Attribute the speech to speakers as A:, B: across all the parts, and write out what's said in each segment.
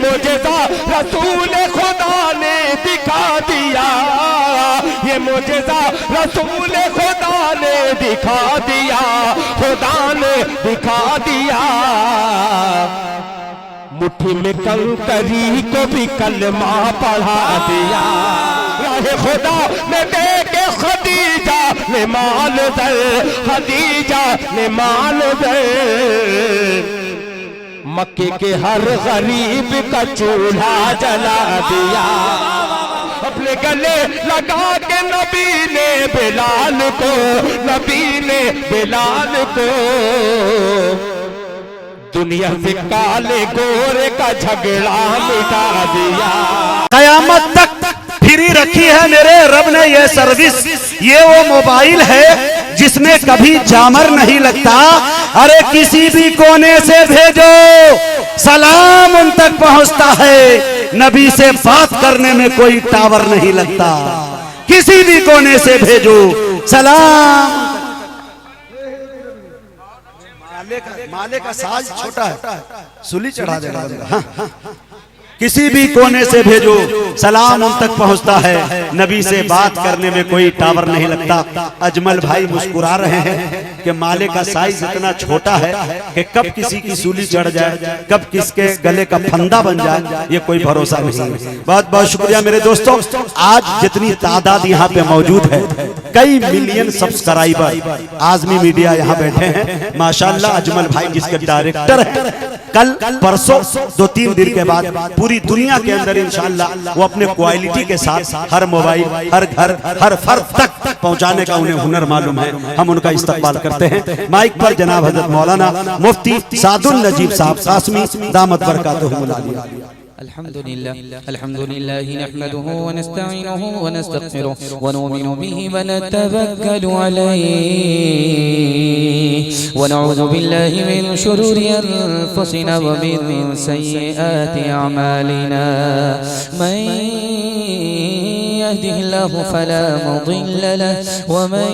A: मुझेजा रसूल खुदा ने दिखा दिया, ये मुझेजा रसूल खुदा ने दिखा दिया, खुदा ने दिखा दिया। मुट्ठी में कंकरी को भी कलमा पढ़ा दिया, राहे खुदा ने देके खदीजा ने मान दर, खदीजा ने मान दर। मक्के के हर गरीब का चूल्हा जला दिया, अपने गले लगा के नबी ने बिलाल को, नबी ने बिलाल को दुनिया से काले गोरे का झगड़ा मिटा दिया।
B: कयामत तक फ्री रखी है मेरे रब ने ये सर्विस, ये वो मोबाइल है जिसमें कभी जामर नहीं लगता। अरे किसी भी कोने से भेजो सलाम उन तक पहुंचता है, नबी से बात करने में कोई टावर नहीं लगता। किसी भी कोने से भेजो सलाम। माले का साज छोटा है, सुली चढ़ा देगा। हाँ, हाँ। किसी भी कोने से भेजो सलाम उन तक पहुंचता है, नबी से बात करने में कोई टावर नहीं लगता। अजमल भाई मुस्कुरा रहे हैं कि माले का साइज इतना छोटा है कि कब किसी की सूली चढ़ जाए, कब किसके गले का फंदा बन जाए, ये कोई भरोसा नहीं है। बहुत बहुत शुक्रिया मेरे दोस्तों। आज जितनी तादाद यहाँ पे मौजूद है, कई मिलियन सब्सक्राइबर आजमी मीडिया यहाँ बैठे हैं माशाल्लाह। अजमल भाई जिसके डायरेक्टर है, कल परसों 2-3 दिन के बाद पूरी दुनिया के अंदर इंशाअल्लाह वो अपने क्वालिटी के साथ हर मोबाइल, हर घर, हर फर्द तक पहुंचाने का उन्हें हुनर मालूम है। हम उनका इस्तकबाल करते हैं। माइक पर जनाब हजरत मौलाना मुफ्ती सादुल नजीब साहब कासमी दामत बरकातुहुल आलिया।
C: अल्हम्दुलिल्लाह नहमदुहु व नस्तईनुहु व नस्तगफिरुहु व नुमिनु बिही व नतवक्कलु अलैहि व नऊज़ु बिल्लाहि मिन शुरूरि अनफुसिना व मिन सय्यिआति अमालिना। मन यहदिहिल्लाहु फला मुदिल्ल लहु व मन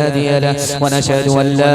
C: हादिय लहु व नशहदु अन ला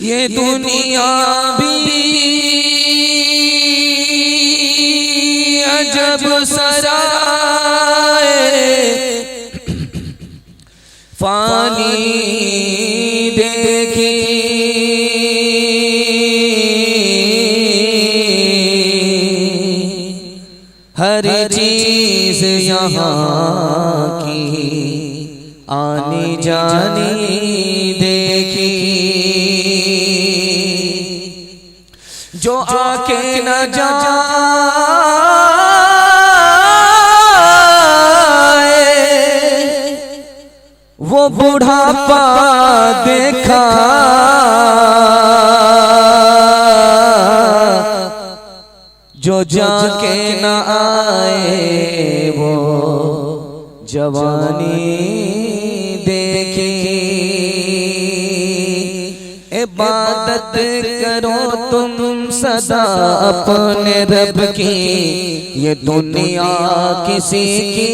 C: ये दुनिया भी अजब सराय फानी देखी हर चीज यहाँ की आने जाने देखी, जो आके न जाए वो बुढ़ापा देखा, जो जाके न आए वो जवानी देखी। इबादत करो तुम सदा अपने रब की, ये दुनिया किसी की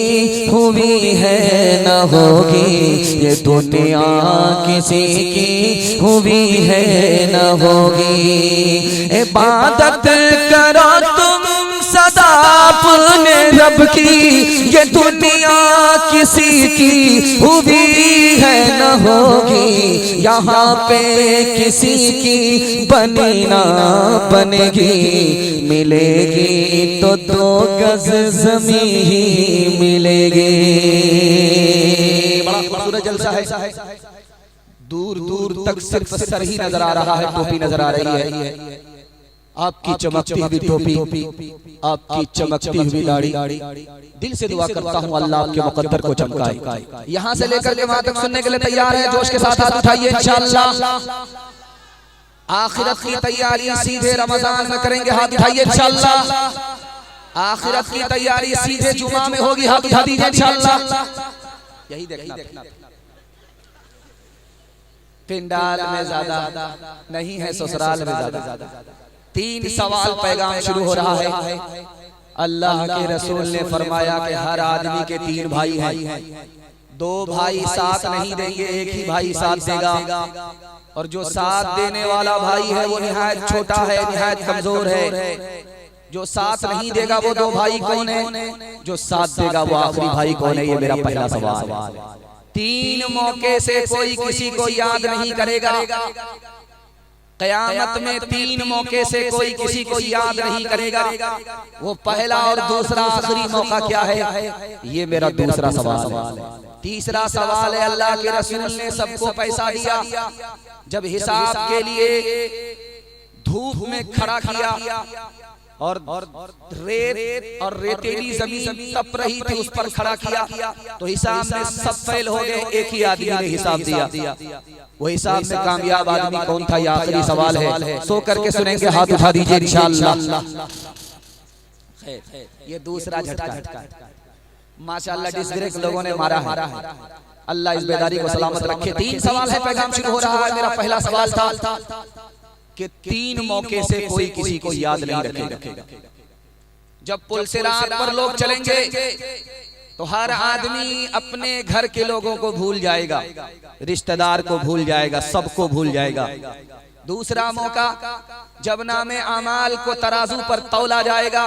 C: हुई है न होगी, ये दुनिया किसी की हुई है न होगी। इबादत करो तुम सदा रब की ये दुनिया किसी की हुई है न होगी, यहाँ पे किसी की बनी ना बनेगी, मिलेगी तो 2 गज ज़मीं ही मिलेगी। बड़ा खूबसूरत जलसा है, दूर दूर तक सिर्फ सर ही नजर आ रहा है, टोपी नजर आ रही है, आपकी चमकती हुई टोपी, आपकी चमकती हुई दाढ़ी। दिल से दुआ करता हूँ अल्लाह आपके मुकद्दर को चमकाए। यहाँ से लेकर के वहां तक सुनने के लिए तैयार है, जोश के साथ हाथ उठाइए इंशाअल्लाह। आखिरत की तैयारी सीधे रमजान में करेंगे, हाथ उठाइए इंशाअल्लाह। आखिरत की तैयारी सीधे जुमा में होगी, हाथ उठा दीजिए इंशाअल्लाह। यही देखना, पिंडाल में ज्यादा नहीं है, ससुराल में ज्यादा। 3 सवाल पैगाम शुरू हो रहा है। अल्लाह के रसूल ने फरमाया कि हर आदमी के 3 भाई हैं, 2 भाई साथ नहीं देंगे, एक ही भाई साथ देगा, और जो साथ देने वाला भाई है वो निहायत छोटा है, निहायत कमजोर है। जो साथ नहीं देगा वो 2 भाई कौन है, जो साथ देगा वो आखिरी भाई कौन है, ये मेरा पहला सवाल है। 3 मौके से कोई किसी को याद नहीं करेगा, क़यामत में 3 मौके से कोई किसी को याद नहीं करेगा। वो पहला और दूसरा आखिरी मौका क्या है, ये मेरा दूसरा सवाल है। तीसरा सवाल है, अल्लाह के रसूल ने सबको पैसा दिया, जब हिसाब के लिए धूप में खड़ा किया और रेत और रेतीली जमीन तप रही थी, उस पर खड़ा किया तो हिसाब में सब फेल हो गए, एक ही आदमी ने हिसाब दिया। वो हिसाब में कामयाब आदमी कौन था, ये आखिरी सवाल है। सो करके सुनेंगे, हाथ उठा दीजिए इंशाअल्लाह। ये दूसरा झटका है, माशाअल्लाह जिस तरह के लोगों ने मारा है, अल्लाह इस बेदारी को सलामत रखे। 3 सवाल है, पैगाम शुरू हो रहा है। मेरा पहला सवाल था कि 3 मौके से कोई किसी को याद नहीं रखेगा। जब पुल सिरात पर लोग चलेंगे तो हर आदमी अपने घर के लोगों को भूल जाएगा, रिश्तेदार को भूल जाएगा, सबको भूल जाएगा। दूसरा मौका, जब नामे अमाल को तराजू पर तौला जाएगा,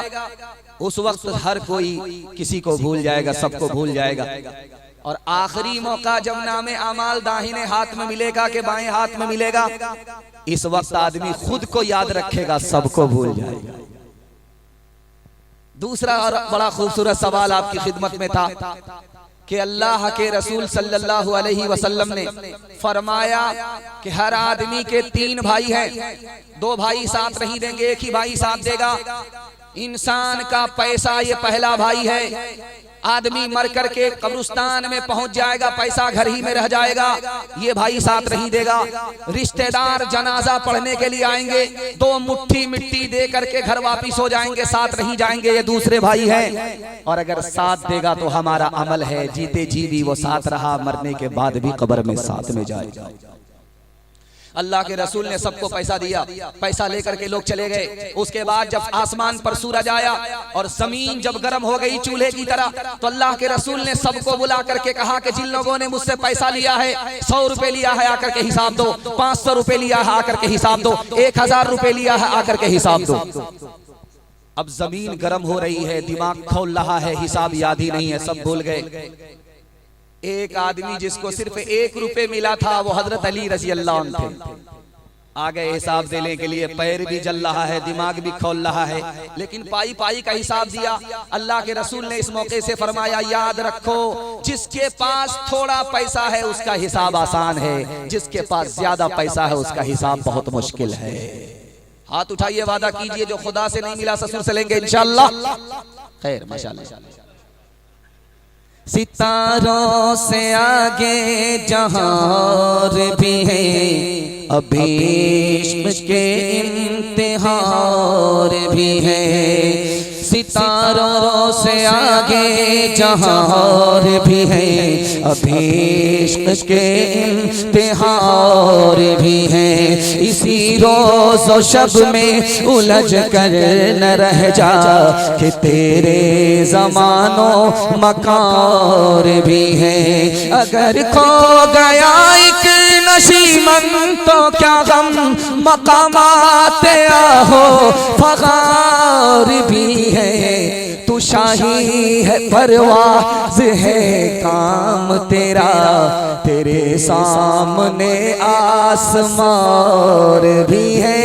C: उस वक्त हर कोई किसी को भूल जाएगा, सबको भूल जाएगा। और आखिरी मौका, जब नामे अमाल दाहिने हाथ में मिलेगा कि बाएं हाथ में मिलेगा, इस वक्त आदमी खुद को याद रखेगा, सबको भूल जाएगा। दूसरा और बड़ा खूबसूरत सवाल आपकी खिदमत में था कि अल्लाह के रसूल सल्लल्लाहु अलैहि वसल्लम ने फरमाया कि हर आदमी के 3 भाई हैं, 2 भाई साथ नहीं देंगे, एक ही भाई साथ देगा। इंसान का पैसा ये पहला भाई है। आदमी मर करके कब्रिस्तान में पहुंच जाएगा, पैसा घर ही में रह जाएगा, ये भाई साथ नहीं देगा। रिश्तेदार जनाजा पढ़ने के लिए आएंगे, 2 मुट्ठी मिट्टी दे करके घर वापिस हो जाएंगे, साथ नहीं जाएंगे, ये दूसरे भाई हैं। और अगर साथ देगा तो हमारा अमल है, जीते जी भी वो साथ रहा, मरने के बाद भी कब्र में साथ में जाएगा। अल्लाह के रसूल ने सबको पैसा दिया, पैसा लेकर के लोग चले गए। उसके बाद जब आसमान पर सूरज आया और जमीन जब गर्म हो गई चूल्हे की तरह, तो अल्लाह के रसूल ने सबको बुला करके कहा कि जिन लोगों ने मुझसे पैसा लिया है, 100 रुपए लिया है आकर के हिसाब दो, 500 रुपए लिया है आकर के हिसाब दो, 1000 रुपए लिया है आकर के हिसाब दो। अब जमीन गर्म हो रही है, दिमाग खोल रहा है, हिसाब याद ही नहीं है, सब भूल गए। एक आदमी जिसको सिर्फ 1 रुपए मिला था, वो हजरत अली रजी अल्लाह अन्हु थे। आ गए हिसाब देने के लिए, पैर भी जल रहा है, दिमाग भी खोल रहा है, लेकिन पाई पाई का हिसाब दिया। अल्लाह के रसूल ने इस मौके से फरमाया, याद रखो जिसके पास थोड़ा पैसा है उसका हिसाब आसान है, जिसके पास ज्यादा पैसा है उसका हिसाब बहुत मुश्किल है। हाथ उठाइए, वादा कीजिए जो खुदा से नहीं मिला ससुर से लेंगे इंशाअल्लाह। खैर, माशाअल्लाह। सितारों से आगे जहां भी है, अभी इश्क के इम्तिहान भी है। सितारों से आगे जहां भी है, अभी इश्क के इम्तिहान भी है। इसी रोज़ और शब में उलझ कर न रह जा कि तेरे ज़मानों मकार भी है। अगर खो गया एक नशीमन तो क्या गम, मकामात आहो फगार भी है। तू कुशाही है परवाज़ है काम तेरा, तेरे सामने आसमान भी है।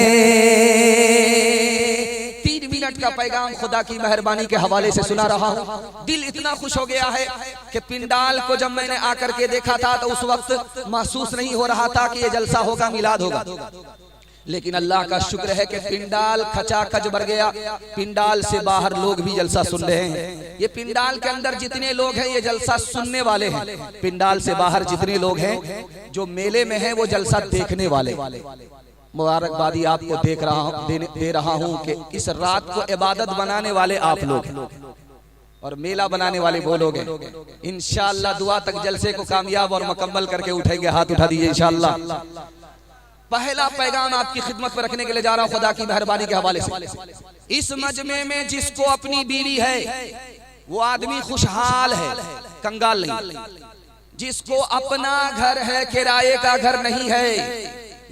C: 3 मिनट का पैगाम खुदा की मेहरबानी के हवाले से सुना रहा हूँ। दिल इतना खुश हो गया है कि पिंडाल को जब मैंने आकर के देखा था तो उस वक्त महसूस नहीं हो रहा था कि ये जलसा होगा, मिलाद होगा, लेकिन अल्लाह का शुक्र है कि पिंडाल खचाखच भर गया। पिंडाल से बाहर लोग भी जलसा सुन रहे हैं। ये पिंडाल के अंदर जितने लोग हैं ये जलसा सुनने वाले हैं, पिंडाल से बाहर जितने लोग हैं जो मेले में हैं वो जलसा देखने वाले। मुबारकबादी आपको दे रहा हूँ कि इस रात को इबादत बनाने वाले आप लोग हैं और मेला बनाने वाले वो लोग हैं। इंशाअल्लाह दुआ तक जलसे को कामयाब और मुकम्मल करके उठेंगे। हाथ उठा दीजिए इंशाअल्लाह। पहला पैगाम आपकी खिदमत में रखने के लिए जा रहा हूं खुदा की मेहरबानी के हवाले से। इस मजमे में जिसको अपनी बीवी है वो आदमी खुशहाल है, कंगाल नहीं। जिसको अपना घर है, किराए का घर नहीं है,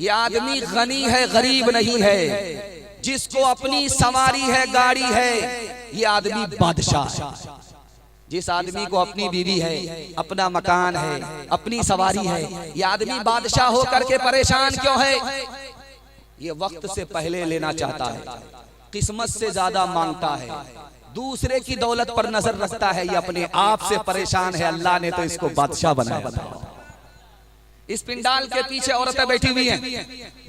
C: ये आदमी गनी है, गरीब नहीं है। जिसको अपनी सवारी है, गाड़ी है, ये आदमी बादशाह है। जिस आदमी को अपनी बीवी है, अपना मकान है, अपनी सवारी है, ये आदमी बादशाह होकर के परेशान क्यों है? ये वक्त से पहले लेना चाहता है, किस्मत से ज्यादा मांगता है, दूसरे की दौलत पर नजर रखता है, ये अपने आप से परेशान है। अल्लाह ने तो इसको बादशाह बनाया। इस पिंडाल के पीछे औरतें बैठी हुई हैं।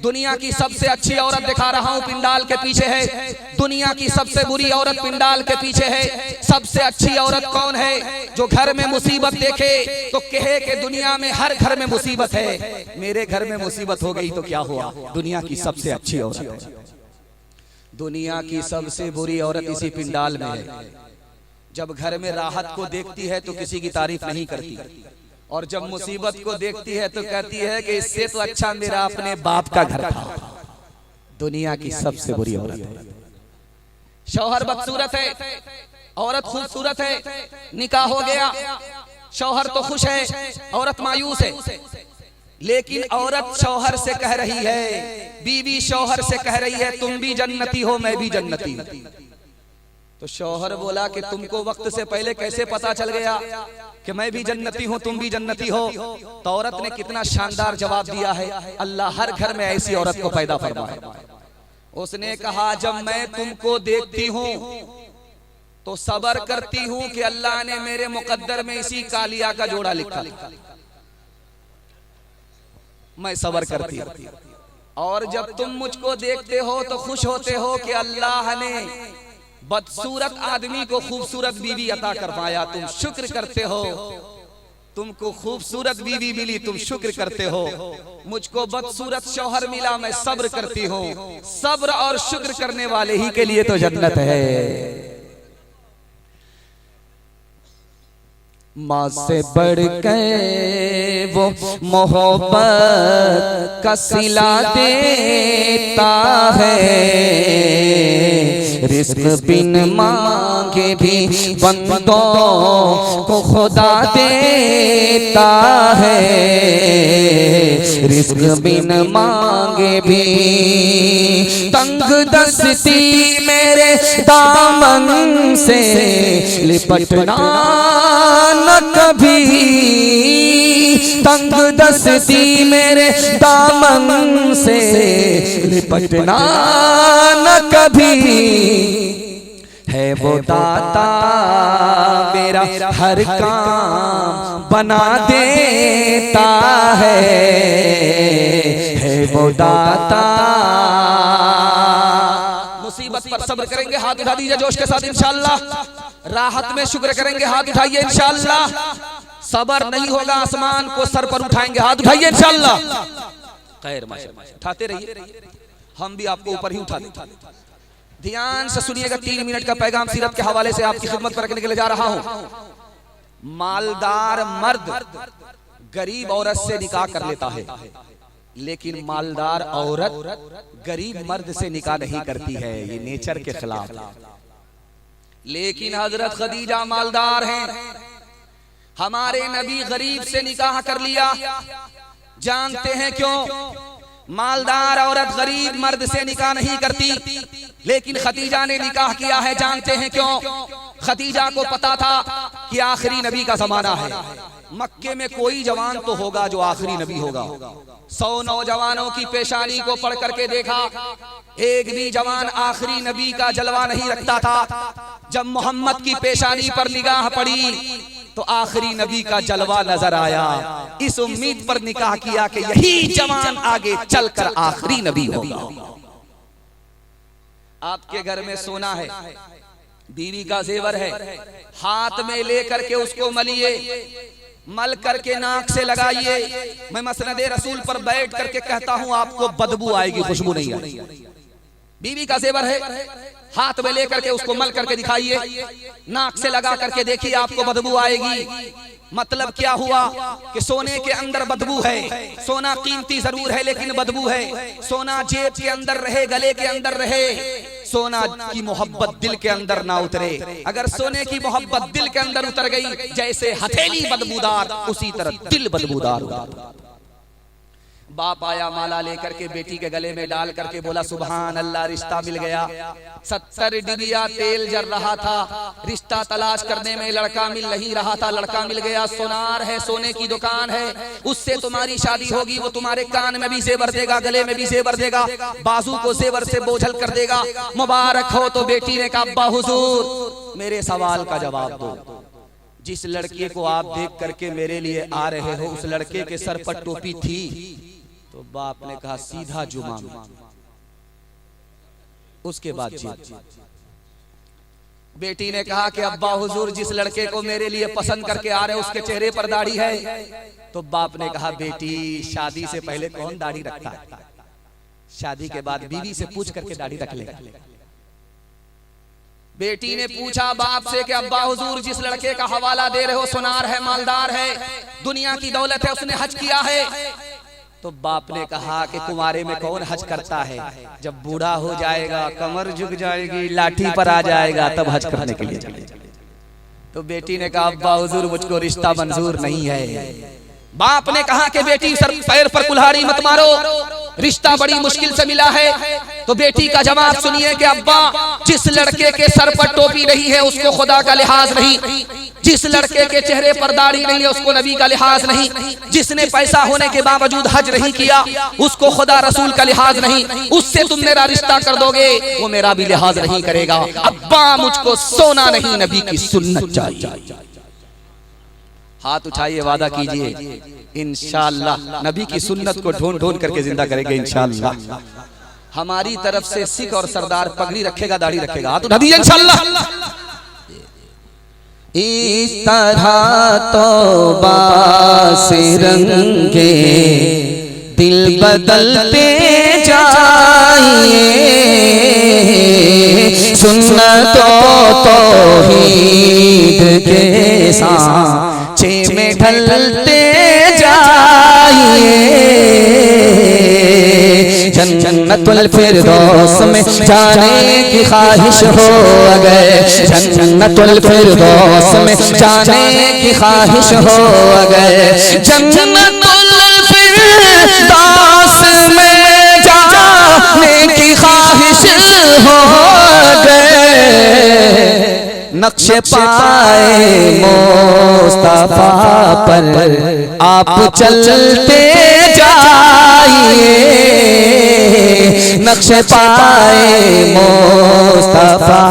C: दुनिया की सबसे अच्छी औरत दिखा रहा हूं, पिंडाल के पीछे है। दुनिया की सबसे बुरी औरत पिंडाल के पीछे है। सबसे अच्छी औरत कौन है? जो घर में मुसीबत देखे तो कहे कि दुनिया में हर घर में मुसीबत है, मेरे घर में मुसीबत हो गई तो क्या हुआ? दुनिया की सबसे अच्छी औरत है। दुनिया की सबसे बुरी औरत इसी पिंडाल में है। जब घर में राहत को देखती है तो किसी की तारीफ नहीं करती, और जब मुसीबत को देखती है तो कहती है कि इससे तो अच्छा मेरा अपने बाप का घर था। दुनिया की सबसे बुरी औरत है। शौहर बदसूरत है, औरत खूबसूरत है, निकाह हो गया, शौहर तो खुश है, औरत मायूस है। लेकिन औरत शौहर से कह रही है, बीवी शौहर से कह रही है तुम भी जन्नती हो, मैं भी जन्नती हूं। तो शौहर बोला कि तुमको वक्त से पहले कैसे पता चल गया कि मैं भी जन्नती हूँ, तुम भी जन्नती हो? तो औरत ने कितना शानदार जवाब दिया है। अल्लाह हर घर में ऐसी औरत को पैदा फरमाए। उसने कहा जब मैं तुमको देखती हूँ तो सबर करती हूँ कि अल्लाह ने मेरे मुकद्दर में इसी कालिया का जोड़ा लिखा, मैं सबर करती हूँ। और जब तुम मुझको देखते हो तो खुश होते हो कि अल्लाह ने बदसूरत आदमी को खूबसूरत बीवी अता करवाया, तुम शुक्र करते हो। तुमको खूबसूरत बीवी मिली, तुम शुक्र करते हो। मुझको बदसूरत शौहर मिला, मैं सब्र करती हूँ। सब्र और शुक्र करने वाले ही के लिए तो जन्नत है। माँ से बढ़ के वो मोहब्बत का सिला देता है, रिस्क बिन मांगे भी बंदों को खुदा देता है, रिस्क बिन मांगे भी। तंग दस्ती मेरे दामन से लिपटना न कभी, तंग दस्ती मेरे दामन से लिपटना न कभी। है वो दाता मेरा हर काम बना देता है वो दाता। मुसीबत पर सब्र करेंगे, हाथ उठा दीजिए जोश के साथ इंशाअल्लाह। राहत में शुक्र करेंगे, हाथ उठाइए इंशाअल्लाह। सबर नहीं होगा, आसमान को सर पर उठाएंगे, हाथ उठाइए इंशाअल्लाह। खैर माशाअल्लाह, उठाते रहिए, हम भी आपको ऊपर ही उठा देंगे। ध्यान से सुनिएगा, 3 मिनट का पैगाम सीरत के हवाले से आपकी खिदमत पर रखने के लिए जा रहा हूं। मालदार मर्द गरीब औरत से निकाह कर लेता है, लेकिन मालदार औरत गरीब मर्द से निकाह नहीं करती है, ये नेचर के खिलाफ। लेकिन हजरत खदीजा मालदार हैं, हमारे नबी गरीब से निकाह कर लिया। जानते हैं क्यों? मालदार औरत गरीब मर्द से निकाह नहीं करती, लेकिन खदीजा ने निकाह किया है। जानते हैं क्यों?
D: खदीजा को पता था कि आखिरी नबी का जमाना है, मक्के में कोई जवान तो होगा जो आखिरी नबी होगा। 100 नौजवानों की पेशानी को पढ़ करके देखा, एक भी जवान आखिरी नबी का जलवा नहीं रखता था। जब मोहम्मद की पेशानी पर निगाह पड़ी तो आखिरी नबी का जलवा नजर आया। इस उम्मीद पर निकाह किया कि यही जवान आगे चलकर आखिरी नबी होगा। आपके घर में सोना है, बीवी का जेवर है, हाथ में लेकर के उसको मलिए, मल करके नाक से लगाइए। मैं मसनदे रसूल पर बैठ करके कहता हूं आपको बदबू आएगी, खुशबू नहीं आएगी। बीवी का जेवर है, हाथ में लेकर के उसको मल करके दिखाइए, नाक से लगा करके देखिए, आपको बदबू आएगी। मतलब क्या हुआ कि सोने के अंदर बदबू है। सोना कीमती जरूर है लेकिन बदबू है। सोना जेब के अंदर रहे, गले के अंदर रहे, सोना की मोहब्बत दिल के अंदर ना उतरे। अगर सोने की मोहब्बत दिल के अंदर उतर गई, जैसे हथेली बदबूदार उसी तरह दिल बदबूदार। बाप आया माला लेकर के बेटी के गले में डाल करके बोला सुभान अल्लाह, रिश्ता मिल गया। 70 डिबिया तेल जल रहा था, रिश्ता तलाश करने में लड़का मिल नहीं रहा था, लड़का मिल गया। सोनार है, सोने की दुकान है, उससे तुम्हारी शादी होगी। वो तुम्हारे कान में भी जेवर देगा, गले में भी जेवर देगा, बाजू को जेवर से बोझल कर देगा। मुबारक हो। तो बेटी ने कहा अब्बा हुजूर मेरे सवाल का जवाब दो। जिस लड़के को आप देख करके मेरे लिए आ रहे हो, उस लड़के के सर पर टोपी थी? तो बाप ने कहा सीधा जुमा में, उसके बाद जी। बेटी ने कहा कि अब्बा हुजूर जिस लड़के को मेरे लिए पसंद करके आ रहे हो उसके चेहरे पर दाढ़ी है? तो बाप ने कहा बेटी शादी से पहले कौन दाढ़ी रखता है, शादी के बाद बीवी से पूछ करके दाढ़ी रख ले। बेटी ने पूछा बाप से कि अब्बा हुजूर जिस लड़के का हवाला दे रहे हो सुनार है, मालदार है, दुनिया की दौलत है, उसने हज किया है? तो बाप ने कहा कि कुंवारे में कौन हज करता है, जब बूढ़ा हो जाएगा, कमर झुक जाएगी, लाठी पर आ जाएगा, तब हज करने के लिए चले। तो बेटी ने कहा अब्बा हुजूर मुझको रिश्ता मंजूर नहीं है। बाप ने कहा कि बेटी सर पैर पर कुल्हाड़ी मत मारो, रिश्ता बड़ी मुश्किल से मिला है। तो बेटी का जवाब सुनिए कि अब्बा जिस लड़के के सर पर टोपी नहीं है उसको खुदा का लिहाज नहीं, जिस लड़के के चेहरे पर दाढ़ी नहीं है उसको नबी का लिहाज नहीं, जिसने पैसा होने के बावजूद हज नहीं किया उसको खुदा रसूल का लिहाज नहीं, उससे तुम मेरा रिश्ता कर दोगे वो मेरा भी लिहाज नहीं करेगा। अब्बा मुझको सोना नहीं नबी की सुन्नत चाहिए। हाथ उठाइए, वादा कीजिए इंशाअल्लाह नबी की सुन्नत को ढूंढ ढूंढ करके जिंदा करेंगे इंशाअल्लाह। हमारी तरफ से सिख और सरदार पगड़ी रखेगा, दाढ़ी रखेगा, हाथ उठा दीजिए इंशाअल्लाह।
C: इस तरह तौबा से रंगे दिल बदलते जाइए, सुन्नतों तौहीद के सांचे में ढलते जाइए। जन्नतुल फिरदौस में जाने की ख्वाहिश हो अगर, जन्नतुल फिरदौस में जाने की ख्वाहिश हो अगर, जन्नतुल फिरदौस में जाने की ख्वाहिश हो अगर, नक्शे पाए मुस्तफा पर आप चलते जाइए, नक्शे पाए मुस्तफा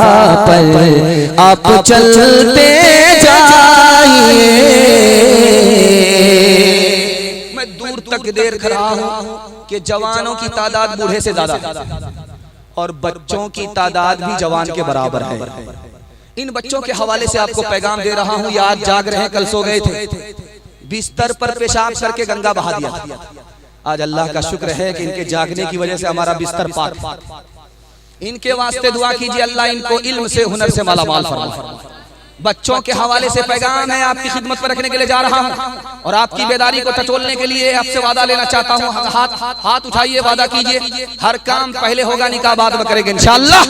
C: पर आप चलते जाइए।
D: मैं दूर तक देख रहा हूं कि जवानों की तादाद बूढ़े से ज्यादा और बच्चों की तादाद भी जवान के बराबर है। इन बच्चों के हवाले से आपको पैगाम दे रहा हूं, ये आज जाग रहे हैं, कल सो गए थे, बिस्तर पर पेशाब करके गंगा बहा दिया। आज अल्लाह का शुक्र है कि इनके जागने की वजह से हमारा बिस्तर पाक। इनके वास्ते दुआ कीजिए अल्लाह इनको इल्म से हुनर से मालामाल फरमाए। बच्चों के हवाले से पैगाम है, आपकी खिदमत पर रखने के लिए जा रहा हूं और आपकी बेदारी को टटोलने के लिए आपसे वादा लेना चाहता हूं। हाथ उठाइए, वादा कीजिए, हर काम पहले होगा, निकाह बाद में करेंगे इंशाअल्लाह।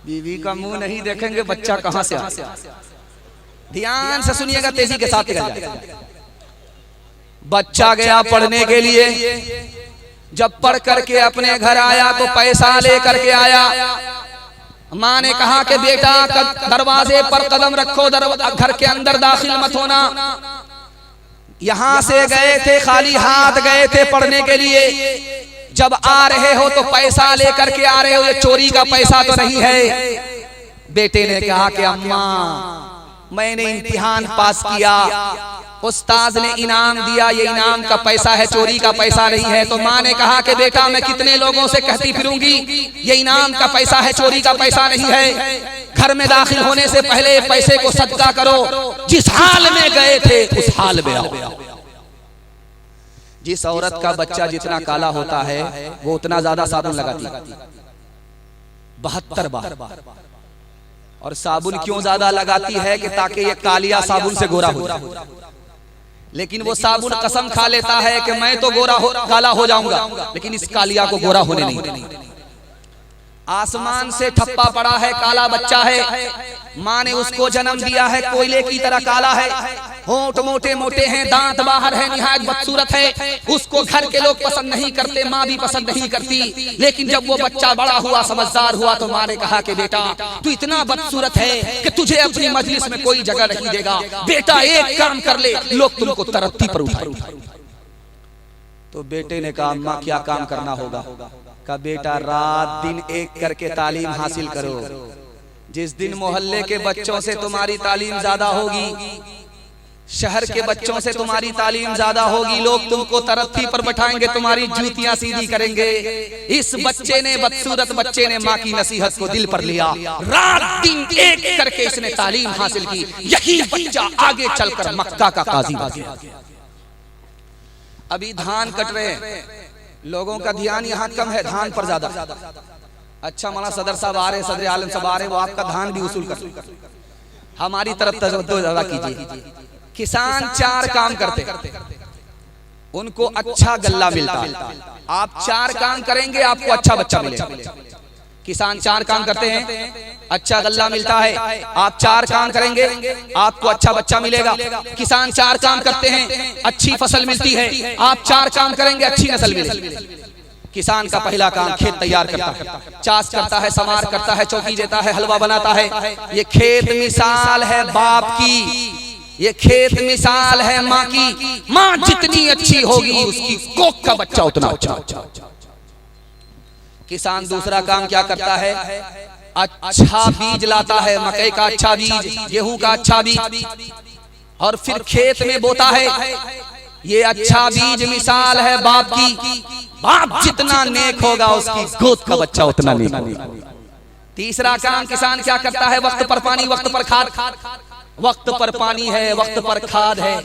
D: बीवी का मुंह नहीं देखेंगे, बच्चा कहां से आ। ध्यान से सुनिएगा, तेजी के साथ जाएगा। बच्चा गया पढ़ने के लिए, जब पढ़ करके अपने घर आया तो पैसा लेकर के आया। माँ ने कहा कि बेटा दरवाजे पर कदम रखो, घर के अंदर दाखिल मत होना। यहाँ से गए थे, खाली हाथ गए थे पढ़ने के लिए। जब आ रहे हो तो पैसा लेकर के आ रहे हो, ये चोरी का पैसा तो नहीं है। बेटे ने कहा कि अम्मा मैंने इम्तिहान पास किया, उस्ताद ने इनाम दिया, ये इनाम का पैसा है, चोरी का पैसा नहीं है। तो माँ ने कहा कि बेटा मैं कितने लोगों से कहती फिरूंगी ये इनाम का पैसा है, चोरी का पैसा नहीं है। घर में दाखिल होने से पहले पैसे को सदका करो, जिस हाल में गए थे उस हाल में आओ। जिस औरत का बच्चा जितना काला होता है वो उतना ज्यादा साबुन लगाती है, 72 बार। और साबुन क्यों ज्यादा लगाती है कि ताकि ये कालिया साबुन से गोरा हो जाए। लेकिन वो साबुन कसम खा लेता है कि मैं तो काला हो जाऊंगा, लेकिन इस कालिया को गोरा होने नहीं देना। आसमान से ठप्पा पड़ा है, काला बच्चा है, माँ ने उसको जन्म दिया है, कोयले की तरह काला है, होंठ मोटे मोटे हैं, दांत बाहर है, निहायत बदसूरत है। उसको घर के लोग पसंद नहीं करते, माँ भी पसंद नहीं करती। लेकिन जब वो बच्चा बड़ा हुआ, समझदार हुआ, तो माँ ने कहा कि बेटा तू इतना बदसूरत है कि तुझे अपनी मजलिस में कोई जगह नहीं देगा। बेटा एक काम कर ले, लोग तुमको तरक्की पर उठाएंगे। तो बेटे ने कहा अम्मा क्या काम करना होगा? का बेटा रात दिन एक करके तालीम हासिल करो। जिस दिन मोहल्ले के बच्चों से तुम्हारी तालीम ज्यादा होगी, शहर के बच्चों से तुम्हारी तालीम ज्यादा होगी, लोग तुमको तरक्की पर बैठाएंगे, तुम्हारी जूतियां सीधी करेंगे। इस बच्चे ने, बदसूरत बच्चे ने माँ की नसीहत को दिल पर लिया, रात दिन एक करके इसने तालीम हासिल की। यही बच्चा आगे चलकर मक्का का काजी बन गया। अभी धान कट रहे हैं, लोगों का ध्यान यहाँ कम है, धान पर ज्यादा। अच्छा मौलाना सदर साहब आ रहे, सदर आलम साहब आ रहे, वो आपका धान भी वसूल कर, हमारी तरफ तवज्जो ज्यादा कीजिए। किसान 4 काम करते, उनको अच्छा गल्ला मिलता है। आप 4 काम करेंगे आपको अच्छा बच्चा मिलेगा। किसान 4 काम करते हैं, अच्छा गल्ला मिलता है। आप 4 काम करेंगे आपको अच्छा बच्चा मिलेगा। किसान 4 काम करते हैं, अच्छी फसल मिलती है। आप 4 काम करेंगे, अच्छी नस्ल मिलेगी। किसान का पहला काम खेत तैयार करता है, चाष करता है, समार करता है, चौकी देता है, हलवा बनाता है। ये खेत मिसाल है बाप की, ये खेत मिसाल है माँ की। माँ जितनी अच्छी होगी उसकी कोख का बच्चा उतना अच्छा। किसान दूसरा काम क्या करता है? अच्छा बीज लाता है, मकई का अच्छा बीज, गेहूं का अच्छा बीज, और फिर खेत में बोता है। ये अच्छा बीज मिसाल है बाप की। बाप जितना नेक होगा उसकी गोद का बच्चा उतना नेक। तीसरा काम किसान क्या करता है? वक्त पर पानी, वक्त पर खाद। वक्त पर पानी है, वक्त पर खाद है।